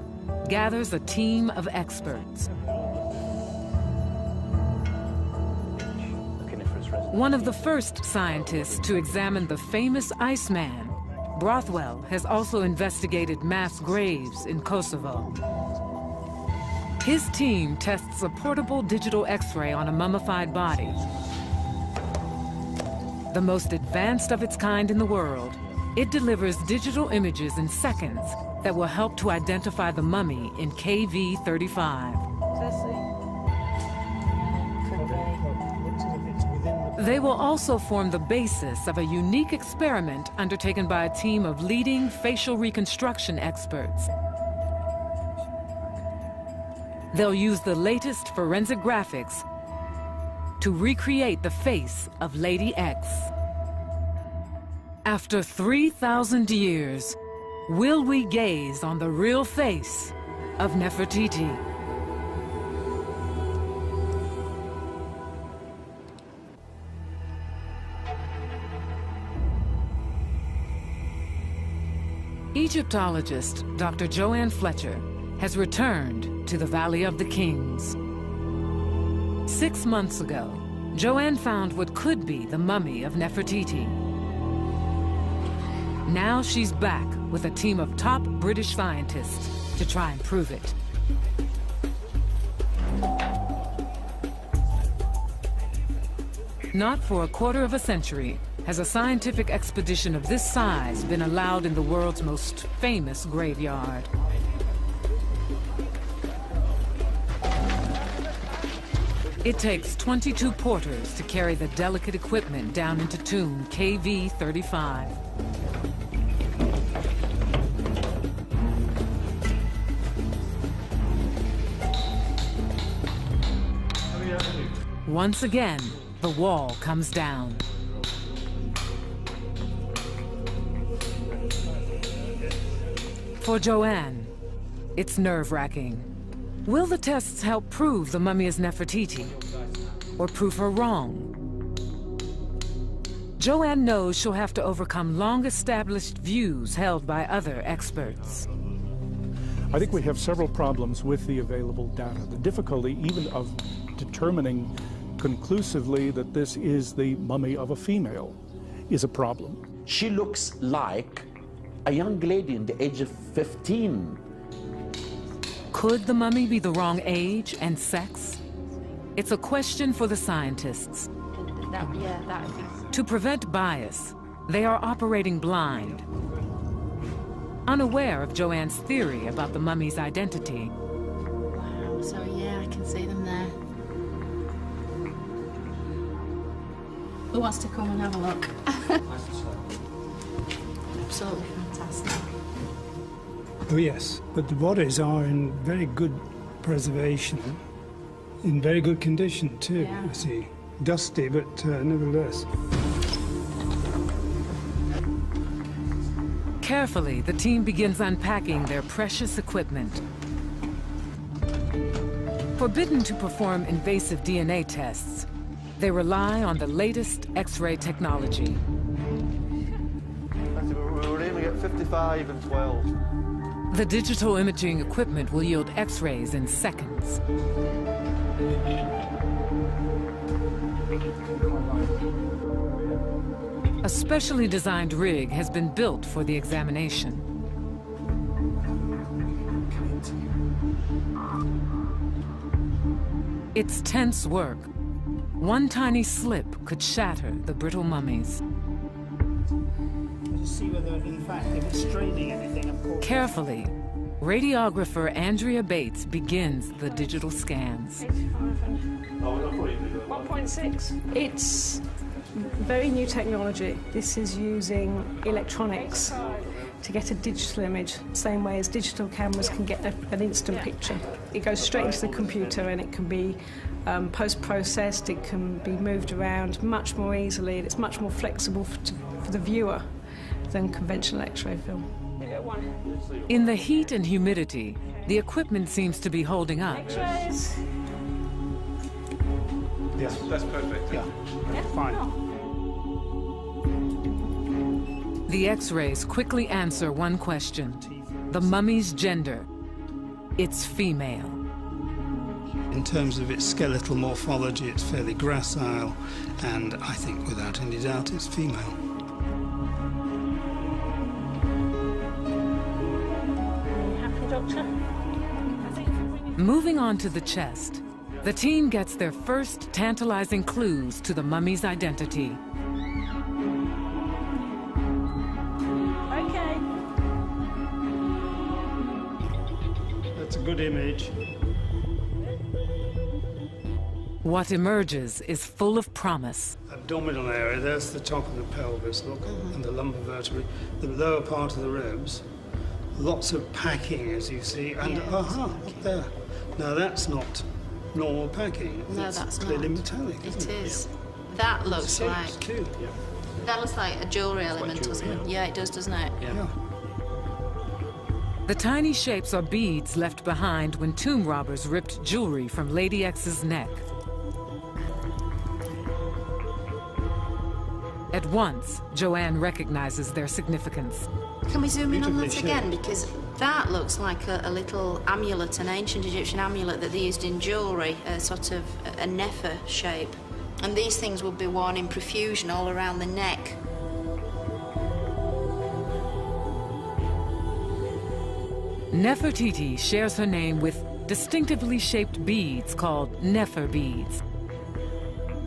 gathers a team of experts. One of the first scientists to examine the famous Iceman, Brothwell has also investigated mass graves in Kosovo. His team tests a portable digital X-ray on a mummified body. The most advanced of its kind in the world, it delivers digital images in seconds that will help to identify the mummy in KV35. They will also form the basis of a unique experiment undertaken by a team of leading facial reconstruction experts. They'll use the latest forensic graphics to recreate the face of Lady X. After 3,000 years, will we gaze on the real face of Nefertiti? Egyptologist Dr. Joanne Fletcher has returned to the Valley of the Kings. 6 months ago, Joanne found what could be the mummy of Nefertiti. Now she's back with a team of top British scientists to try and prove it. Not for a quarter of a century has a scientific expedition of this size been allowed in the world's most famous graveyard. It takes 22 porters to carry the delicate equipment down into tomb KV35. Once again, the wall comes down. For Joanne, it's nerve-wracking. Will the tests help prove the mummy is Nefertiti, or prove her wrong? Joanne knows she'll have to overcome long-established views held by other experts. I think we have several problems with the available data. The difficulty even of determining conclusively that this is the mummy of a female is a problem. She looks like a young lady in the age of 15. Could the mummy be the wrong age and sex? It's a question for the scientists. To prevent bias, they are operating blind, unaware of Joanne's theory about the mummy's identity. Wow, so yeah, I can see them there. Who wants to come and have a look? Absolutely fantastic. Oh yes, but the bodies are in very good preservation, in very good condition too, Yeah. I see. Dusty, but nevertheless. Carefully, the team begins unpacking their precious equipment. Forbidden to perform invasive DNA tests, they rely on the latest X-ray technology. We're aiming at 55 and 12. The digital imaging equipment will yield X-rays in seconds. A specially designed rig has been built for the examination. It's tense work. One tiny slip could shatter the brittle mummies. To see whether, in fact, if it's straining anything, of course. Carefully, radiographer Andrea Bates begins the digital scans. 1.6. It's very new technology. This is using electronics to get a digital image, same way as digital cameras can get an instant picture. It goes straight into the computer and it can be post-processed, it can be moved around much more easily, and it's much more flexible for the viewer than conventional X-ray film. In the heat and humidity, the equipment seems to be holding up. X-rays. Yes, that's perfect. Yeah, fine. The X-rays quickly answer one question: the mummy's gender. It's female. In terms of its skeletal morphology, it's fairly gracile, and I think without any doubt it's female. Happy, Doctor? Moving on to the chest, the team gets their first tantalizing clues to the mummy's identity. Okay. That's a good image. What emerges is full of promise. Abdominal area, there's the top of the pelvis, look, and the lumbar vertebrae, the lower part of the ribs. Lots of packing, as you see, and aha, up there. Now that's not normal packing. No, that's clearly not. Metallic, isn't it? It is. That looks like... Too. Yeah. That looks like a jewellery element, doesn't it? Yeah, it does, doesn't it? Yeah. The tiny shapes are beads left behind when tomb robbers ripped jewelry from Lady X's neck. At once, Joanne recognizes their significance. Can we zoom in on that again? Because that looks like a little amulet, an ancient Egyptian amulet that they used in jewellery, a sort of a Nefer shape. And these things would be worn in profusion all around the neck. Nefertiti shares her name with distinctively shaped beads called Nefer beads,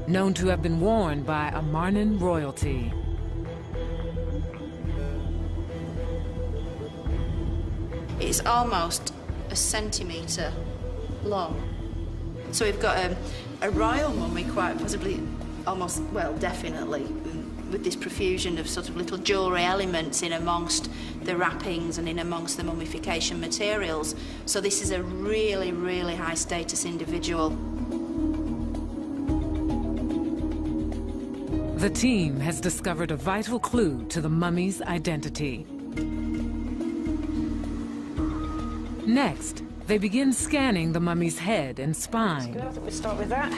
known to have been worn by Amarnan royalty. It's almost a centimetre long. So we've got a royal mummy, quite possibly, almost, well, definitely, with this profusion of sort of little jewellery elements in amongst the wrappings and in amongst the mummification materials. So this is a really, really high status individual. The team has discovered a vital clue to the mummy's identity. Next, they begin scanning the mummy's head and spine. Good, I think we start with that.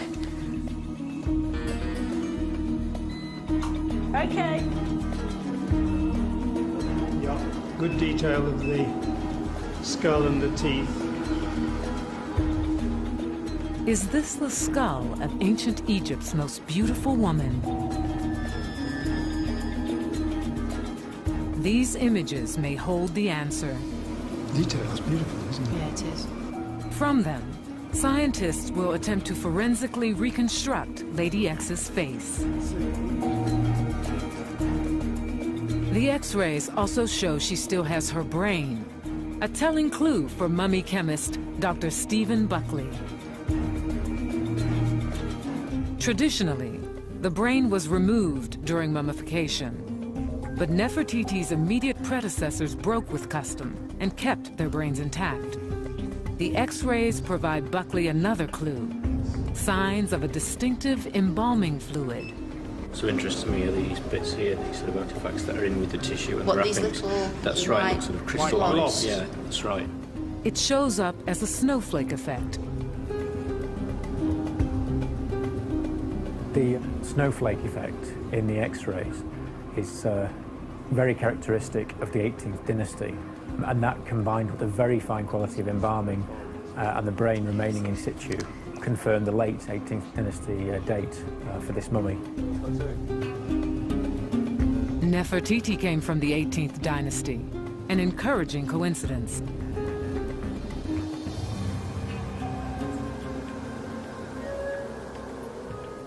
Okay. Yeah, good detail of the skull and the teeth. Is this the skull of ancient Egypt's most beautiful woman? These images may hold the answer. Detail is beautiful, isn't it? Yeah, it is. From them, scientists will attempt to forensically reconstruct Lady X's face. The X-rays also show she still has her brain, a telling clue for mummy chemist Dr. Stephen Buckley. Traditionally, the brain was removed during mummification, but Nefertiti's immediate predecessors broke with custom and kept their brains intact. The X-rays provide Buckley another clue, signs of a distinctive embalming fluid. So interesting to me are these bits here, these sort of artifacts that are in with the tissue and what, the wrappings. These little that's right, like sort of crystallised. Yeah, that's right. It shows up as a snowflake effect. The snowflake effect in the X-rays is very characteristic of the 18th dynasty, and that combined with the very fine quality of embalming and the brain remaining in situ confirmed the late 18th dynasty date for this mummy. Nefertiti came from the 18th dynasty, an encouraging coincidence.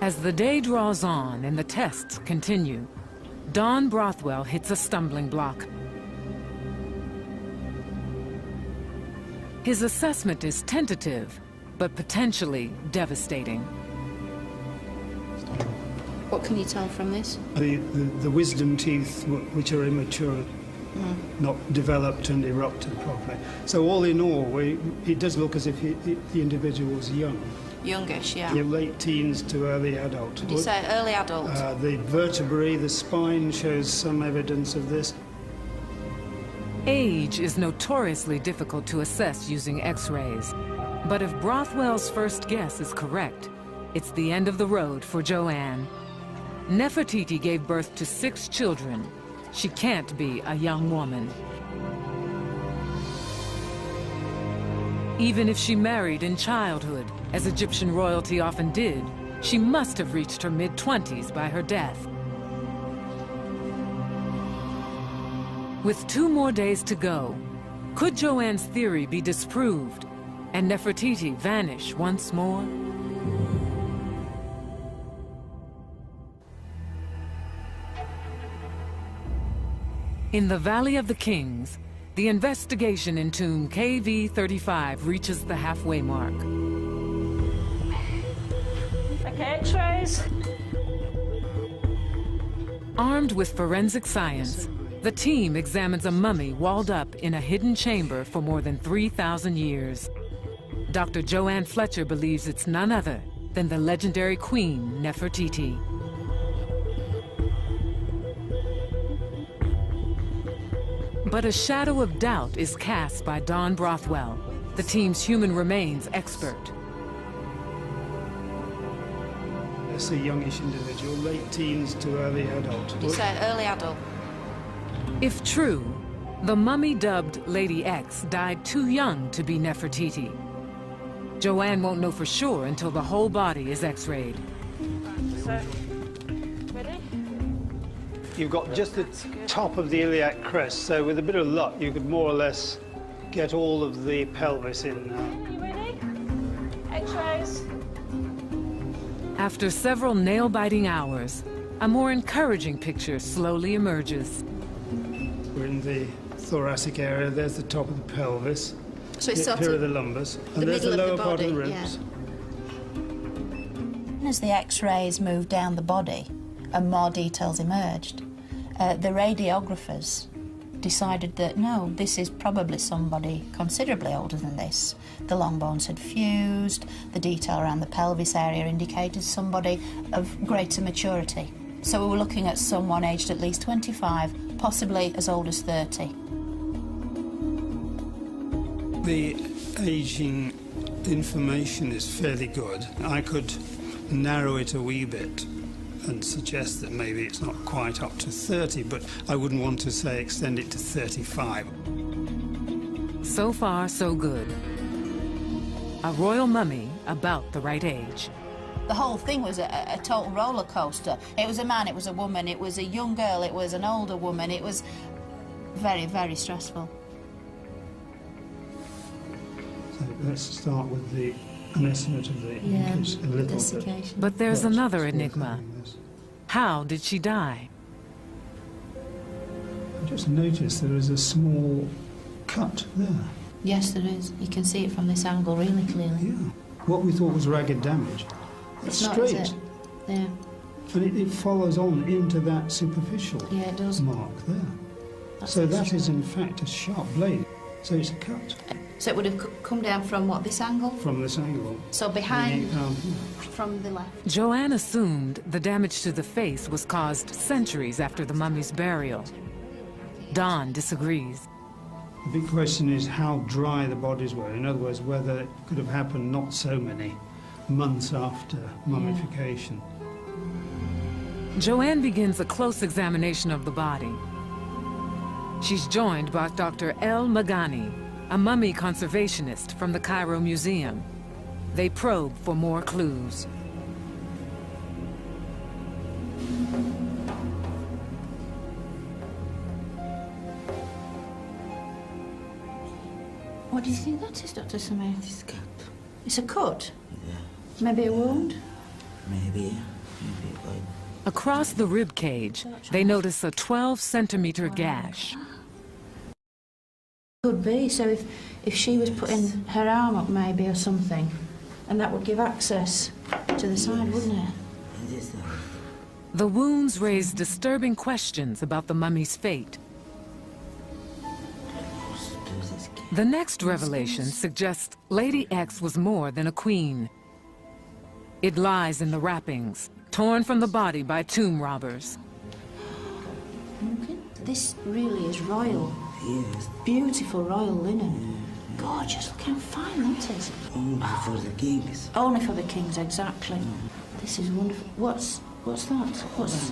As the day draws on and the tests continue, Don Brothwell hits a stumbling block. His assessment is tentative, but potentially devastating. What can you tell from this? The wisdom teeth, which are immature, not developed and erupted properly. So all in all, it does look as if the individual was young. Youngish, yeah. Late teens to early adult. Did you say early adult? The vertebrae, the spine shows some evidence of this. Age is notoriously difficult to assess using X-rays. But if Brothwell's first guess is correct, it's the end of the road for Joanne. Nefertiti gave birth to 6 children. She can't be a young woman. Even if she married in childhood, as Egyptian royalty often did, she must have reached her mid-20s by her death. With 2 more days to go, could Joanne's theory be disproved and Nefertiti vanish once more? In the Valley of the Kings, the investigation in tomb KV35 reaches the halfway mark. Okay, X-rays. Armed with forensic science, the team examines a mummy walled up in a hidden chamber for more than 3,000 years. Dr. Joanne Fletcher believes it's none other than the legendary Queen Nefertiti. But a shadow of doubt is cast by Don Brothwell, the team's human remains expert. It's a youngish individual, late teens to early adult. Did you say early adult? If true, the mummy dubbed Lady X died too young to be Nefertiti. Joanne won't know for sure until the whole body is X-rayed. So, ready? You've got just the top of the iliac crest, so with a bit of luck, you could more or less get all of the pelvis in now. You ready? X-rays. After several nail-biting hours, a more encouraging picture slowly emerges. We're in the thoracic area. There's the top of the pelvis. So it's sort Here of are the lumbers. the And there's the middle lower of the part of the body, ribs. As the X-rays moved down the body and more details emerged, the radiographers decided that no, this is probably somebody considerably older than this. The long bones had fused, the detail around the pelvis area indicated somebody of greater maturity. So we were looking at someone aged at least 25, possibly as old as 30. The aging information is fairly good. I could narrow it a wee bit and suggest that maybe it's not quite up to 30, but I wouldn't want to say extend it to 35. So far, so good. A royal mummy about the right age. The whole thing was a total roller coaster. It was a man, it was a woman, it was a young girl, it was an older woman. It was very, very stressful. So let's start with an estimate of the increase a little bit. But there's another enigma. How did she die? I just noticed there is a small cut there. Yes, there is. You can see it from this angle really clearly. Yeah. What we thought was ragged damage. It's straight. not, is it? Yeah. And it follows on into that superficial Yeah, it does. mark there. That's So that interesting. is in fact a sharp blade. So it's a cut So it would have come down from what, this angle? from this angle. So behind, Hanging down here. from the left. Joanne assumed the damage to the face was caused centuries after the mummy's burial. Don disagrees. The big question is how dry the bodies were. In other words, whether it could have happened not so many months after mummification. Joanne begins a close examination of the body. She's joined by Dr. El Magani, a mummy conservationist from the Cairo Museum. They probe for more clues. What do you think that is, Dr. Samir? It's cut. It's a cut? Yeah. Maybe a wound? Maybe. Across the rib cage, they notice a 12-centimeter gash. Could be. So if she was putting her arm up maybe or something, and that would give access to the side, wouldn't it? The wounds raise disturbing questions about the mummy's fate. The next revelation suggests Lady X was more than a queen. It lies in the wrappings, torn from the body by tomb robbers. This really is royal. Yes. Beautiful royal linen. Gorgeous, look how fine that is. Only for the kings. Only for the kings, exactly. This is wonderful. What's that? What's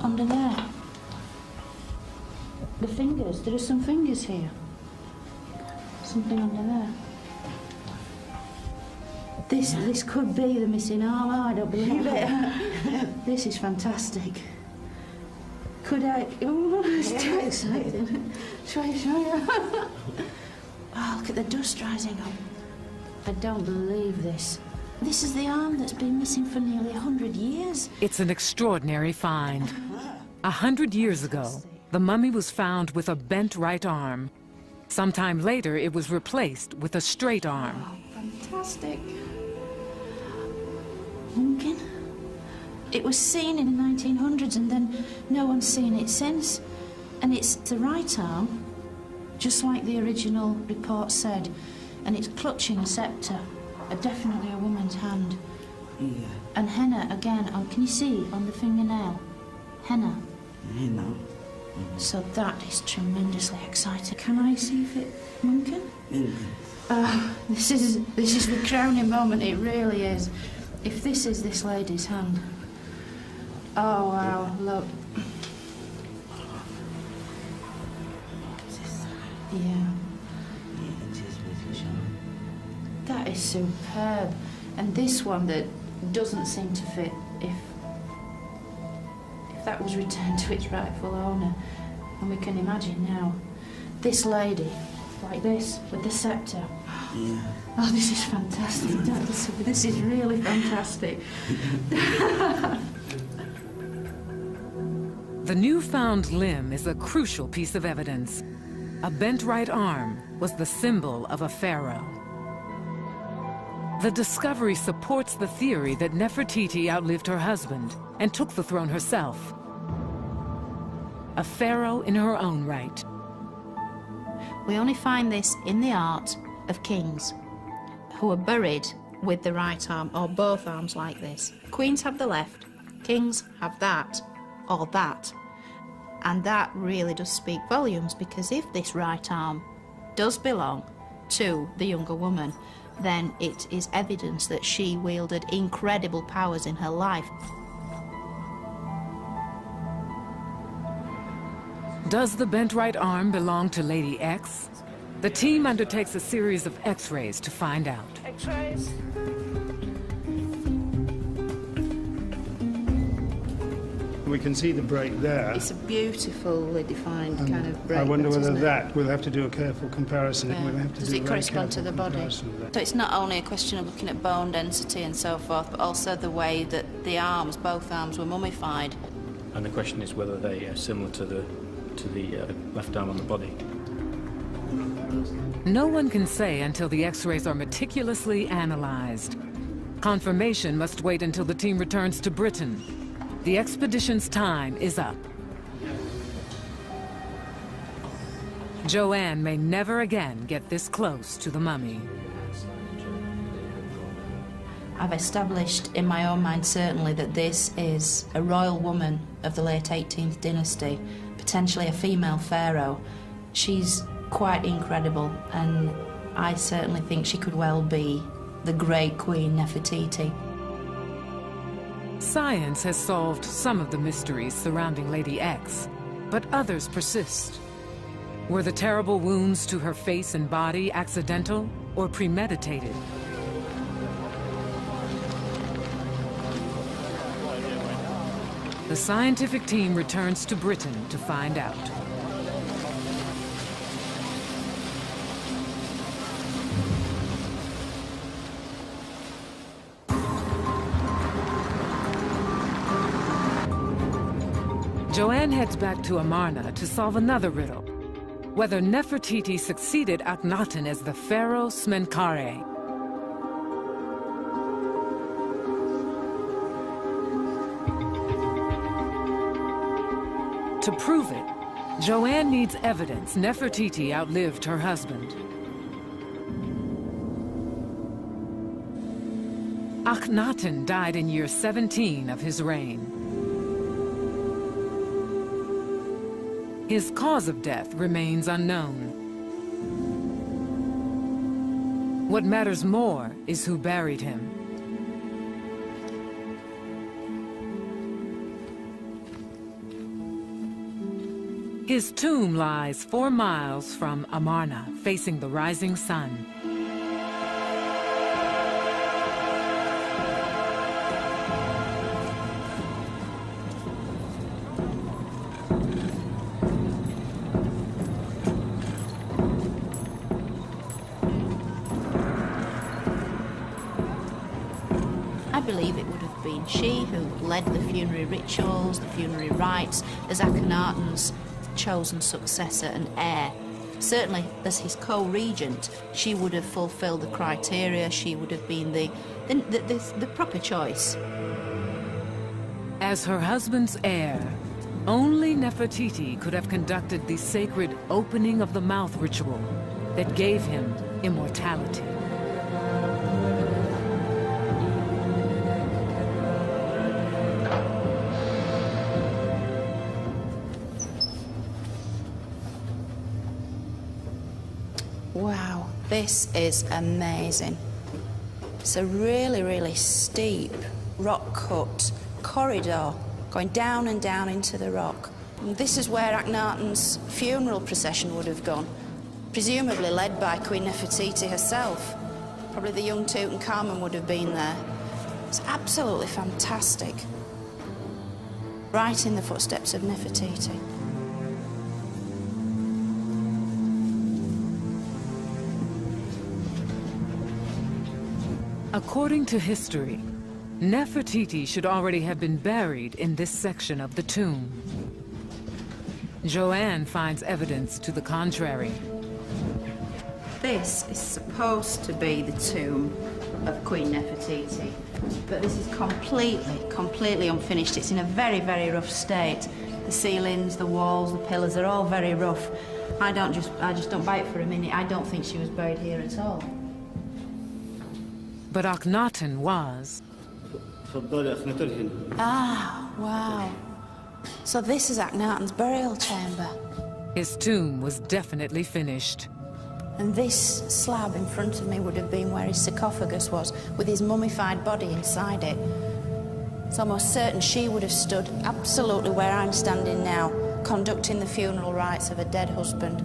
under there? The fingers. There are some fingers here. Something under there. This could be the missing arm. Oh, I don't believe it. This is fantastic. Could I? Oh, it's too exciting. Show you. Oh, look at the dust rising up. I don't believe this. This is the arm that's been missing for nearly 100 years. It's an extraordinary find. 100 years ago, the mummy was found with a bent right arm. Sometime later, it was replaced with a straight arm. Oh, fantastic. Mumkin. It was seen in the 1900s and then no one's seen it since. And it's the right arm, just like the original report said. And it's clutching a scepter, definitely a woman's hand. Yeah. And henna again, can you see on the fingernail? Henna. Henna. So that is tremendously exciting. Can I see if it, Mumkin? This is the crowning moment, it really is. If this is this lady's hand. Oh wow, look. Yeah. That is superb. And this one that doesn't seem to fit, if that was returned to its rightful owner. And we can imagine now, this lady, like this, with the scepter. Yeah. Oh, this is fantastic. This is really fantastic. The newfound limb is a crucial piece of evidence. A bent right arm was the symbol of a pharaoh. The discovery supports the theory that Nefertiti outlived her husband and took the throne herself. A pharaoh in her own right. We only find this in the art of kings who are buried with the right arm or both arms like this. Queens have the left, kings have that or that. And that really does speak volumes, because if this right arm does belong to the younger woman, then it is evidence that she wielded incredible powers in her life. Does the bent right arm belong to Lady X? The team undertakes a series of X-rays to find out. X-rays. We can see the break there. It's a beautifully defined kind of break. I wonder whether isn't it? that, we'll have to do a careful comparison. Yeah. We'll have to Does do it a very correspond to careful the body? comparison of that. So it's not only a question of looking at bone density and so forth, but also the way that the arms, both arms, were mummified. And the question is whether they are similar to the left arm on the body. No one can say until the X-rays are meticulously analyzed. Confirmation must wait until the team returns to Britain. The expedition's time is up. Joanne may never again get this close to the mummy. I've established in my own mind certainly that this is a royal woman of the late 18th dynasty, potentially a female pharaoh. She's quite incredible, and I certainly think she could well be the great Queen Nefertiti. Science has solved some of the mysteries surrounding Lady X, but others persist. Were the terrible wounds to her face and body accidental or premeditated? The scientific team returns to Britain to find out. Joanne heads back to Amarna to solve another riddle. Whether Nefertiti succeeded Akhenaten as the pharaoh Smenkhare. To prove it, Joanne needs evidence Nefertiti outlived her husband. Akhenaten died in year 17 of his reign. His cause of death remains unknown. What matters more is who buried him. His tomb lies 4 miles from Amarna, facing the rising sun. I believe it would have been she who led the funerary rituals, the funerary rites, as Akhenaten's chosen successor and heir. Certainly, as his co-regent, she would have fulfilled the criteria. She would have been the proper choice. As her husband's heir, only Nefertiti could have conducted the sacred opening of the mouth ritual that gave him immortality. Wow, this is amazing. It's a really, really steep rock-cut corridor going down and down into the rock. And this is where Akhenaten's funeral procession would have gone, presumably led by Queen Nefertiti herself. Probably the young Tutankhamun would have been there. It's absolutely fantastic. Right in the footsteps of Nefertiti. According to history, Nefertiti should already have been buried in this section of the tomb. Joanne finds evidence to the contrary. This is supposed to be the tomb of Queen Nefertiti, but this is completely unfinished. It's in a very, very rough state. The ceilings, the walls, the pillars are all very rough. I just don't buy it for a minute. I don't think she was buried here at all. But Akhenaten was. Ah, wow. So this is Akhenaten's burial chamber. His tomb was definitely finished. And this slab in front of me would have been where his sarcophagus was, with his mummified body inside it. It's almost certain she would have stood absolutely where I'm standing now, conducting the funeral rites of a dead husband.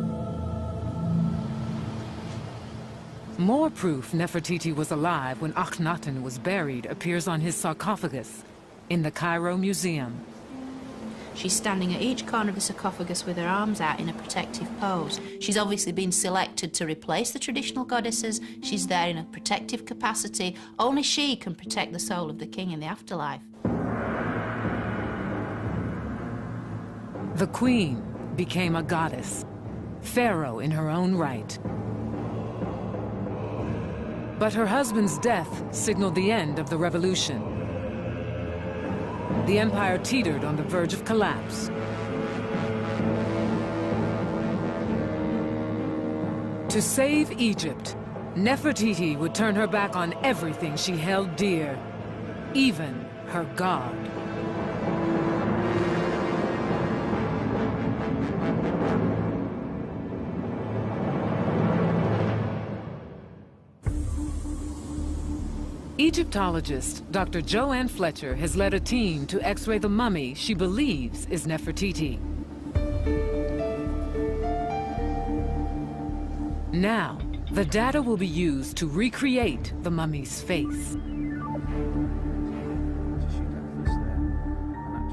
More proof Nefertiti was alive when Akhenaten was buried appears on his sarcophagus in the Cairo Museum. She's standing at each corner of the sarcophagus with her arms out in a protective pose. She's obviously been selected to replace the traditional goddesses. She's there in a protective capacity. Only she can protect the soul of the king in the afterlife. The queen became a goddess, pharaoh in her own right. But her husband's death signaled the end of the revolution. The empire teetered on the verge of collapse. To save Egypt, Nefertiti would turn her back on everything she held dear, even her god. Egyptologist Dr. Joanne Fletcher has led a team to x-ray the mummy she believes is Nefertiti. Now, the data will be used to recreate the mummy's face.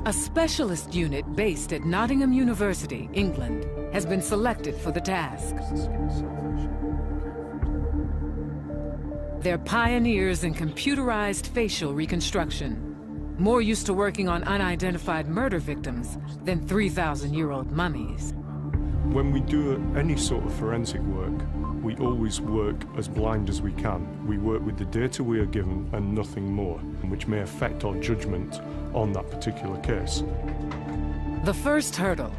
A specialist unit based at Nottingham University, England, has been selected for the task. They're pioneers in computerized facial reconstruction, more used to working on unidentified murder victims than 3,000-year-old mummies. When we do any sort of forensic work, we always work as blind as we can. We work with the data we are given and nothing more, which may affect our judgment on that particular case. The first hurdle,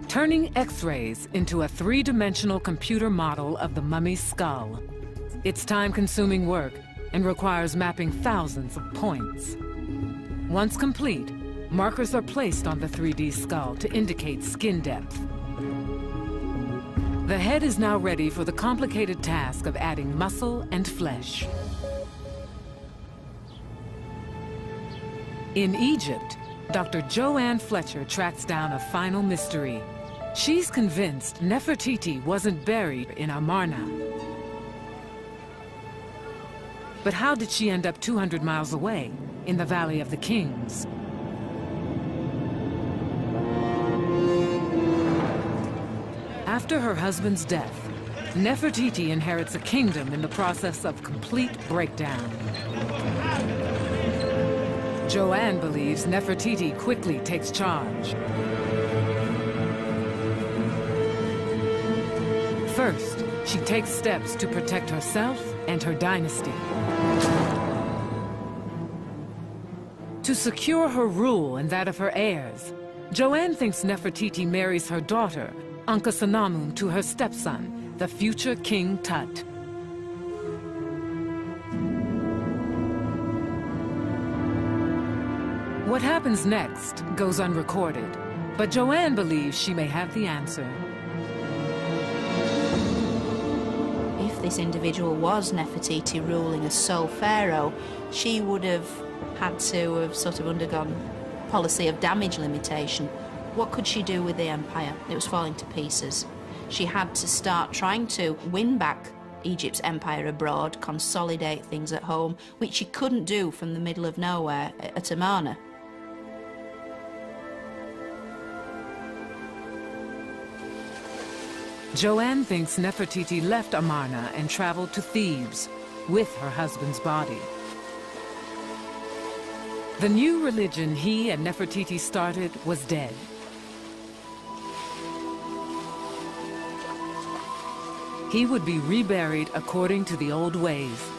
turning X-rays into a three-dimensional computer model of the mummy's skull. It's time-consuming work, and requires mapping thousands of points. Once complete, markers are placed on the 3D skull to indicate skin depth. The head is now ready for the complicated task of adding muscle and flesh. In Egypt, Dr. Joanne Fletcher tracks down a final mystery. She's convinced Nefertiti wasn't buried in Amarna. But how did she end up 200 miles away, in the Valley of the Kings? After her husband's death, Nefertiti inherits a kingdom in the process of complete breakdown. Joanne believes Nefertiti quickly takes charge. First, she takes steps to protect herself and her dynasty. To secure her rule and that of her heirs, Joanne thinks Nefertiti marries her daughter, Ankhesenamun, to her stepson, the future King Tut. What happens next goes unrecorded, but Joanne believes she may have the answer. If this individual was Nefertiti ruling as sole pharaoh, she would have had to have sort of undergone policy of damage limitation. What could she do with the empire? It was falling to pieces. She had to start trying to win back Egypt's empire abroad, consolidate things at home, which she couldn't do from the middle of nowhere at Amarna. Joanne thinks Nefertiti left Amarna and traveled to Thebes with her husband's body. The new religion he and Nefertiti started was dead. He would be reburied according to the old ways.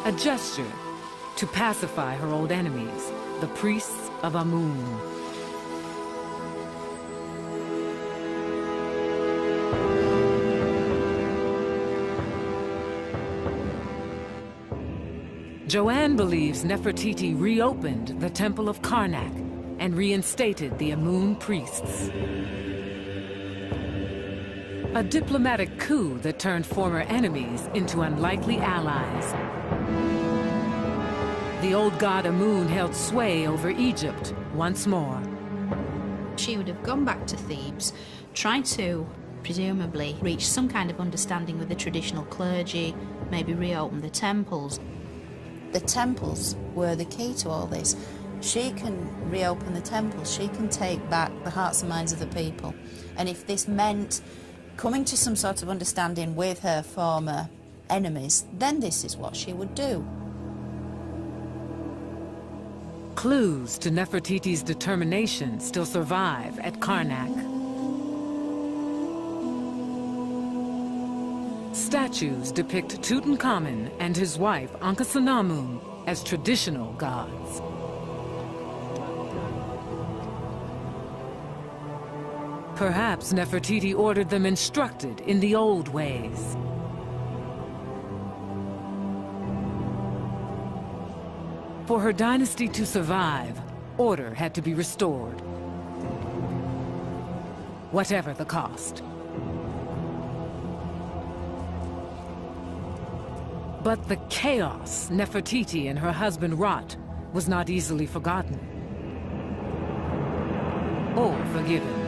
A gesture to pacify her old enemies, the priests of Amun. Joanne believes Nefertiti reopened the Temple of Karnak and reinstated the Amun priests. A diplomatic coup that turned former enemies into unlikely allies. The old god Amun held sway over Egypt once more. She would have gone back to Thebes, tried to, presumably, reach some kind of understanding with the traditional clergy, maybe reopen the temples. The temples were the key to all this. She can reopen the temples, she can take back the hearts and minds of the people. And if this meant coming to some sort of understanding with her former enemies, then this is what she would do. Clues to Nefertiti's determination still survive at Karnak. Statues depict Tutankhamun and his wife Ankhesenamun as traditional gods. Perhaps Nefertiti ordered them instructed in the old ways. For her dynasty to survive, order had to be restored, whatever the cost. But the chaos Nefertiti and her husband wrought was not easily forgotten or forgiven.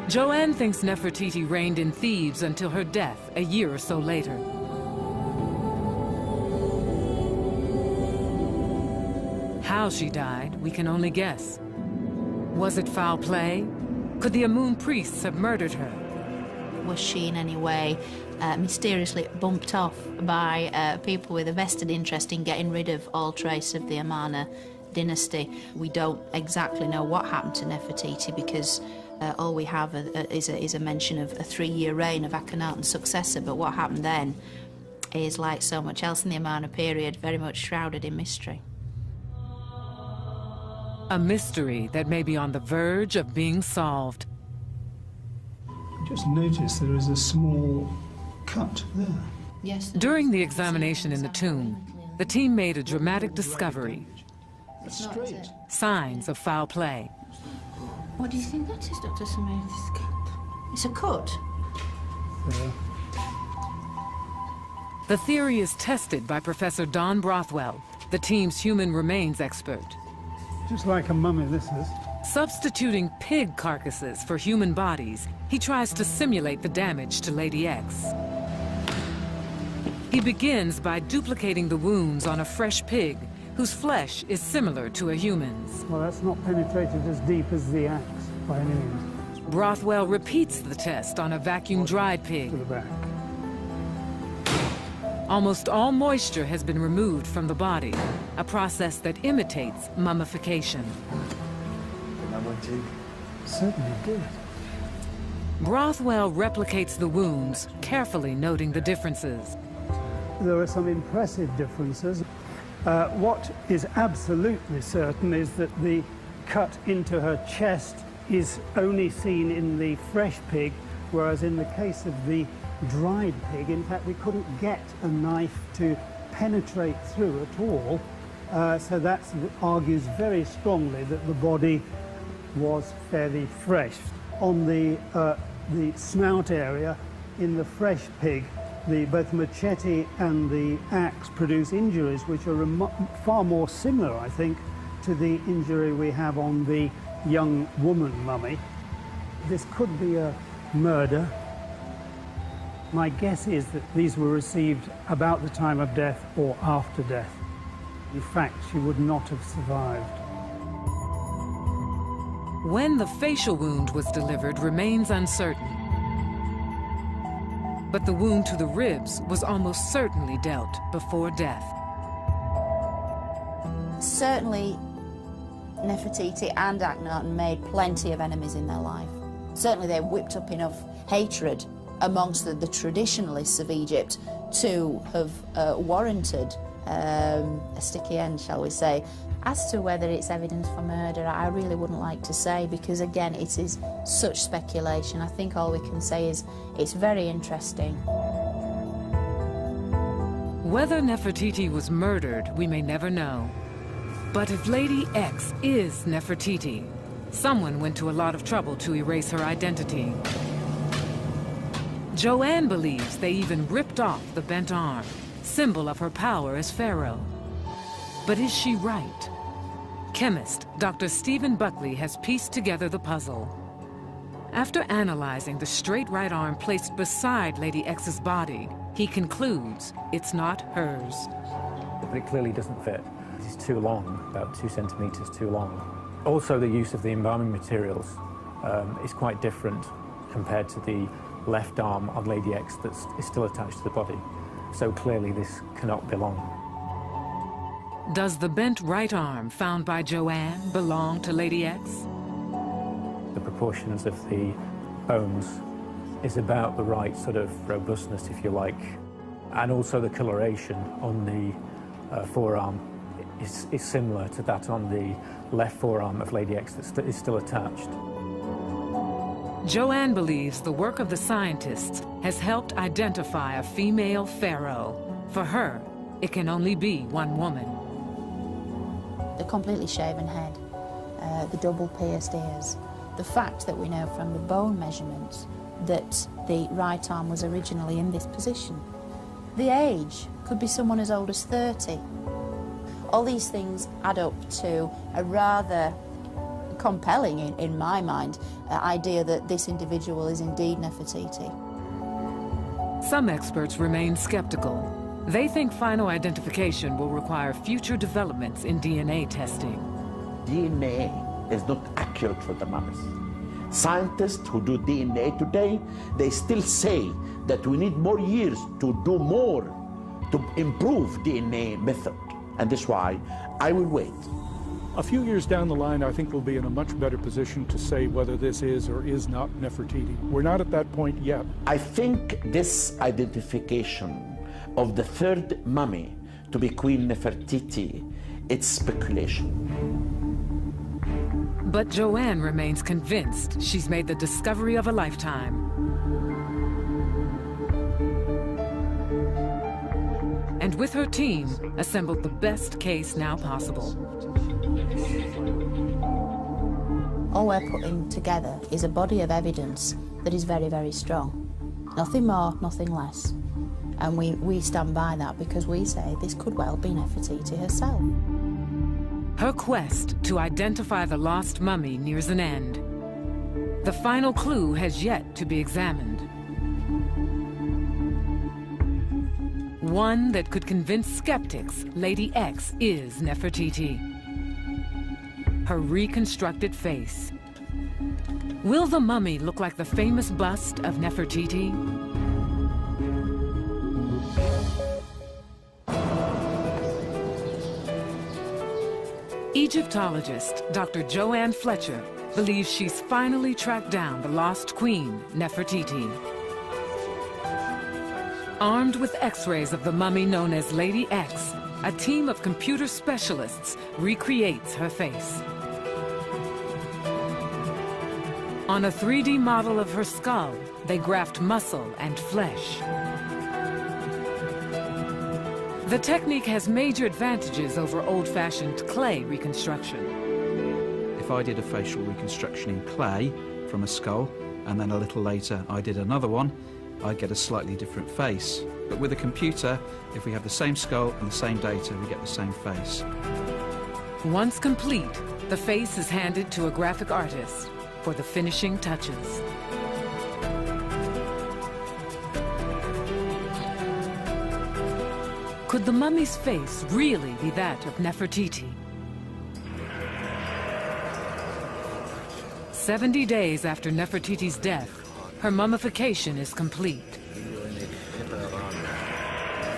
Joanne thinks Nefertiti reigned in Thebes until her death a year or so later. How she died, we can only guess. Was it foul play? Could the Amun priests have murdered her? Was she in any way mysteriously bumped off by people with a vested interest in getting rid of all trace of the Amarna dynasty? We don't exactly know what happened to Nefertiti because all we have is a mention of a 3-year reign of Akhenaten's successor, but what happened then is, like so much else in the Amarna period, very much shrouded in mystery. A mystery that may be on the verge of being solved. Just notice there is a small cut there. Yes. During the examination in the tomb, the team made a dramatic discovery. It's straight. Signs of foul play. What do you think that is, Dr. Samir? It's a cut. The theory is tested by Professor Don Brothwell, the team's human remains expert. Just like a mummy, this is. Substituting pig carcasses for human bodies, he tries to simulate the damage to Lady X. He begins by duplicating the wounds on a fresh pig, whose flesh is similar to a human's. Well, that's not penetrated as deep as the axe, by any means. Brothwell repeats the test on a vacuum-dried pig. To the back. Almost all moisture has been removed from the body, a process that imitates mummification. Certainly did. Brothwell replicates the wounds, carefully noting the differences. There are some impressive differences. What is absolutely certain is that the cut into her chest is only seen in the fresh pig, whereas in the case of the dried pig, in fact, we couldn't get a knife to penetrate through at all. So that argues very strongly that the body was fairly fresh. On the snout area, in the fresh pig, both machete and the axe produce injuries which are far more similar, I think, to the injury we have on the young woman mummy. This could be a murder. My guess is that these were received about the time of death or after death. In fact, she would not have survived. When the facial wound was delivered remains uncertain. But the wound to the ribs was almost certainly dealt before death. Certainly, Nefertiti and Akhenaten made plenty of enemies in their life. Certainly they whipped up enough hatred amongst the traditionalists of Egypt to have warranted a sticky end, shall we say. As to whether it's evidence for murder, I really wouldn't like to say, because again, it is such speculation. I think all we can say is it's very interesting. Whether Nefertiti was murdered, we may never know. But if Lady X is Nefertiti, someone went to a lot of trouble to erase her identity. Joanne believes they even ripped off the bent arm, symbol of her power as pharaoh. But is she right? Chemist Dr. Stephen Buckley has pieced together the puzzle. After analyzing the straight right arm placed beside Lady X's body, he concludes it's not hers. But it clearly doesn't fit. It's too long, about 2 centimeters too long. Also, the use of the embalming materials is quite different compared to the left arm of Lady X that is still attached to the body. So clearly this cannot belong. Does the bent right arm found by Joanne belong to Lady X? The proportions of the bones is about the right sort of robustness, if you like. And also the coloration on the forearm is similar to that on the left forearm of Lady X that is still attached. Joanne believes the work of the scientists has helped identify a female pharaoh. For her, it can only be one woman. The completely shaven head, the double pierced ears, the fact that we know from the bone measurements that the right arm was originally in this position. The age could be someone as old as 30. All these things add up to a rather compelling, in my mind, idea that this individual is indeed Nefertiti. Some experts remain skeptical. They think final identification will require future developments in DNA testing. DNA is not accurate for the mummies. Scientists who do DNA today, they still say that we need more years to do more to improve DNA method. And that's why I will wait. A few years down the line, I think we'll be in a much better position to say whether this is or is not Nefertiti. We're not at that point yet. I think this identification of the third mummy to be Queen Nefertiti, it's speculation. But Joanne remains convinced she's made the discovery of a lifetime. and with her team, assembled the best case now possible. All we're putting together is a body of evidence that is very, very strong. Nothing more, nothing less. And we stand by that because we say this could well be Nefertiti herself. Her quest to identify the lost mummy nears an end. The final clue has yet to be examined. One that could convince skeptics Lady X is Nefertiti. Her reconstructed face. Will the mummy look like the famous bust of Nefertiti? Egyptologist Dr. Joanne Fletcher believes she's finally tracked down the lost queen, Nefertiti. Armed with X-rays of the mummy known as Lady X, a team of computer specialists recreates her face. On a 3D model of her skull, they graft muscle and flesh. The technique has major advantages over old-fashioned clay reconstruction. If I did a facial reconstruction in clay from a skull, and then a little later I did another one, I'd get a slightly different face. But with a computer, if we have the same skull and the same data, we get the same face. Once complete, the face is handed to a graphic artist for the finishing touches. Could the mummy's face really be that of Nefertiti? 70 days after Nefertiti's death, her mummification is complete.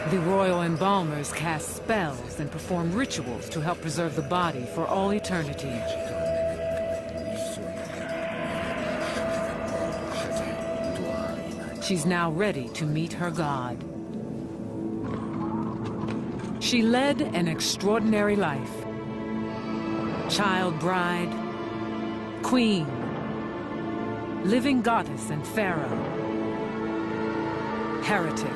The royal embalmers cast spells and perform rituals to help preserve the body for all eternity. She's now ready to meet her God. She led an extraordinary life. Child bride, queen, living goddess and pharaoh, heretic.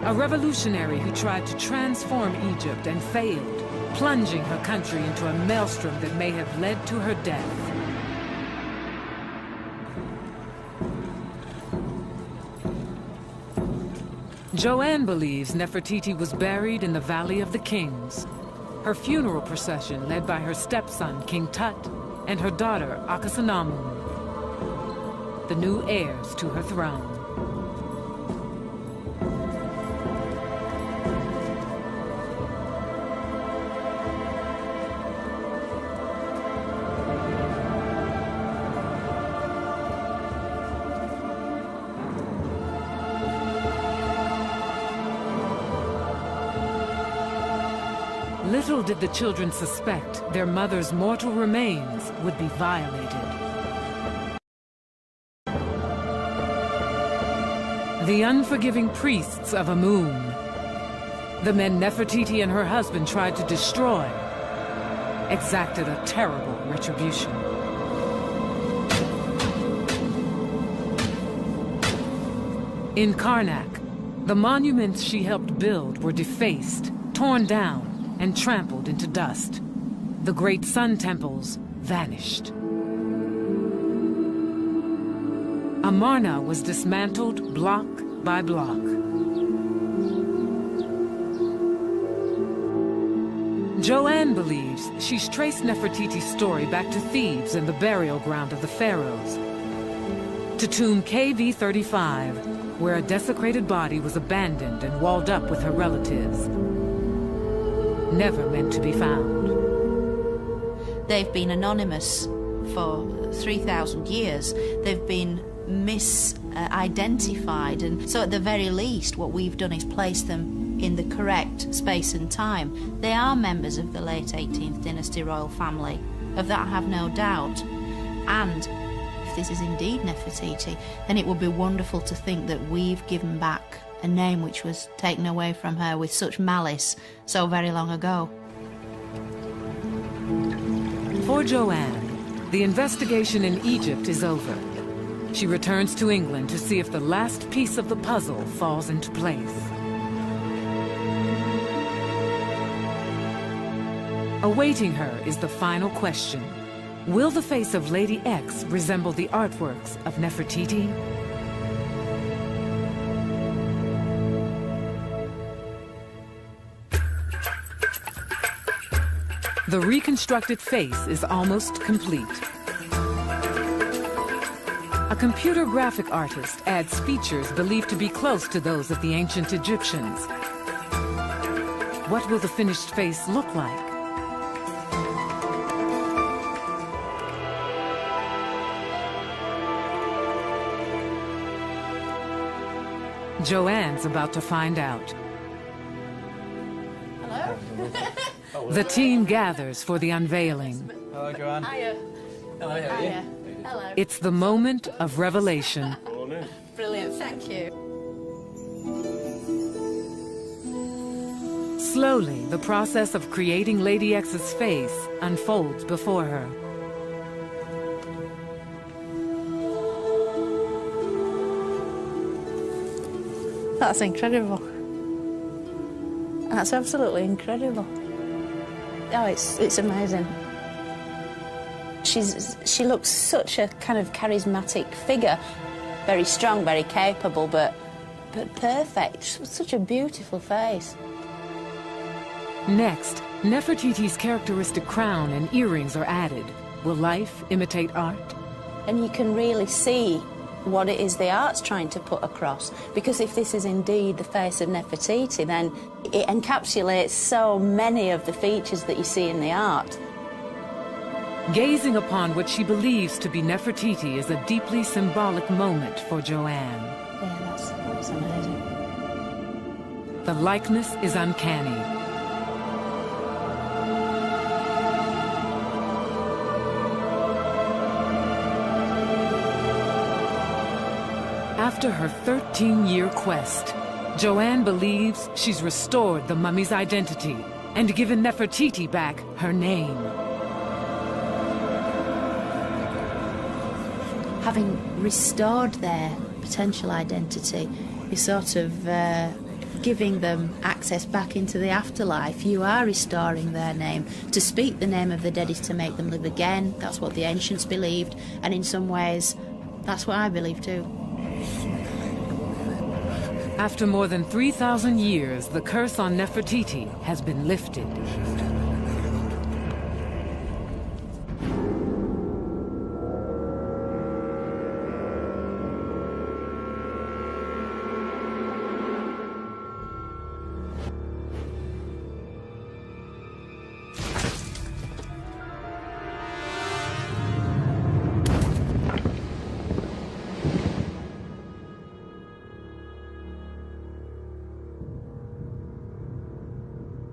A revolutionary who tried to transform Egypt and failed, plunging her country into a maelstrom that may have led to her death. Joanne believes Nefertiti was buried in the Valley of the Kings. Her funeral procession led by her stepson, King Tut, and her daughter, Akhenaten, the new heirs to her throne. Little did the children suspect their mother's mortal remains would be violated. The unforgiving priests of Amun, the men Nefertiti and her husband tried to destroy, exacted a terrible retribution. In Karnak, the monuments she helped build were defaced, torn down, and trampled into dust. The great sun temples vanished. Amarna was dismantled block by block. Joanne believes she's traced Nefertiti's story back to Thebes and the burial ground of the pharaohs, to tomb KV-35, where a desecrated body was abandoned and walled up with her relatives, never meant to be found. They've been anonymous for 3,000 years. They've been misidentified, and so at the very least what we've done is place them in the correct space and time. They are members of the late 18th dynasty royal family. Of that I have no doubt. And if this is indeed Nefertiti, then it would be wonderful to think that we've given back a name which was taken away from her with such malice so very long ago. For Joanne, the investigation in Egypt is over. she returns to England to see if the last piece of the puzzle falls into place. Awaiting her is the final question. Will the face of Lady X resemble the artworks of Nefertiti? The reconstructed face is almost complete. A computer graphic artist adds features believed to be close to those of the ancient Egyptians. What will the finished face look like? Joanne's about to find out. Hello? The team gathers for the unveiling. Hello, Joanne. Hiya. Hello, how are you? Hiya. Hello. It's the moment of revelation. Brilliant, thank you. Slowly, the process of creating Lady X's face unfolds before her. That's incredible. That's absolutely incredible. Oh, it's amazing. She looks such a kind of charismatic figure, very strong, very capable, but perfect. Such a beautiful face. Next, Nefertiti's characteristic crown and earrings are added. Will life imitate art? And you can really see what it is the art's trying to put across, because if this is indeed the face of Nefertiti, then it encapsulates so many of the features that you see in the art. Gazing upon what she believes to be Nefertiti is a deeply symbolic moment for Joanne. Yeah, that's amazing. The likeness is uncanny. After her 13-year quest, Joanne believes she's restored the mummy's identity and given Nefertiti back her name. Having restored their potential identity, you're sort of giving them access back into the afterlife. You are restoring their name. To speak the name of the dead is to make them live again. That's what the ancients believed, and in some ways, that's what I believe too. After more than 3,000 years, the curse on Nefertiti has been lifted.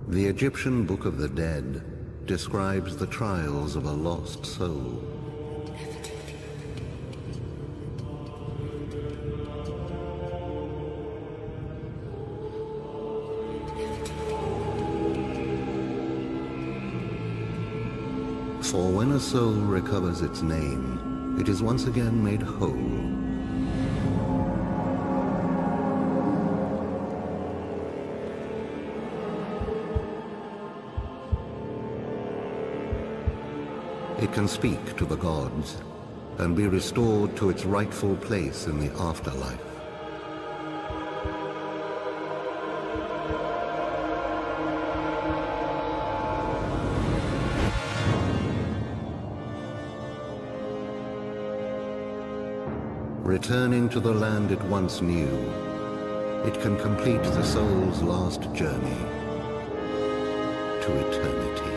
The Egyptian Book of the Dead describes the trials of a lost soul. For when a soul recovers its name, it is once again made whole. It can speak to the gods and be restored to its rightful place in the afterlife. Returning to the land it once knew, it can complete the soul's last journey to eternity.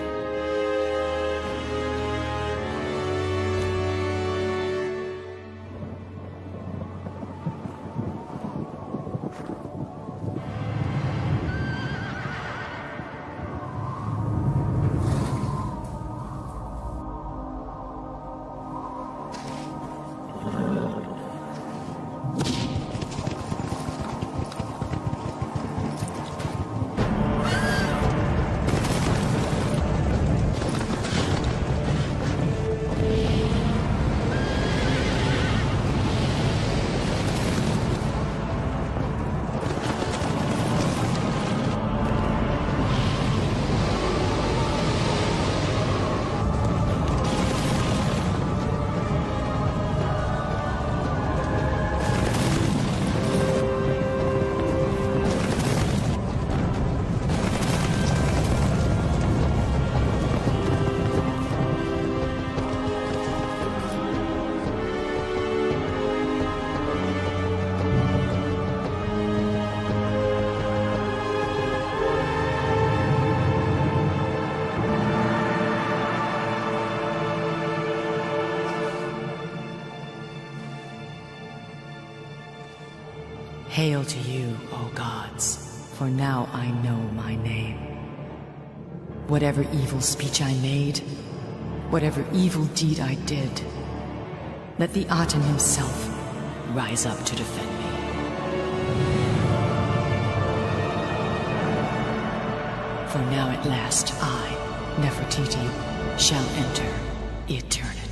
Hail to you, O gods, for now I know my name. Whatever evil speech I made, whatever evil deed I did, let the Aten himself rise up to defend me. For now at last I, Nefertiti, shall enter eternity.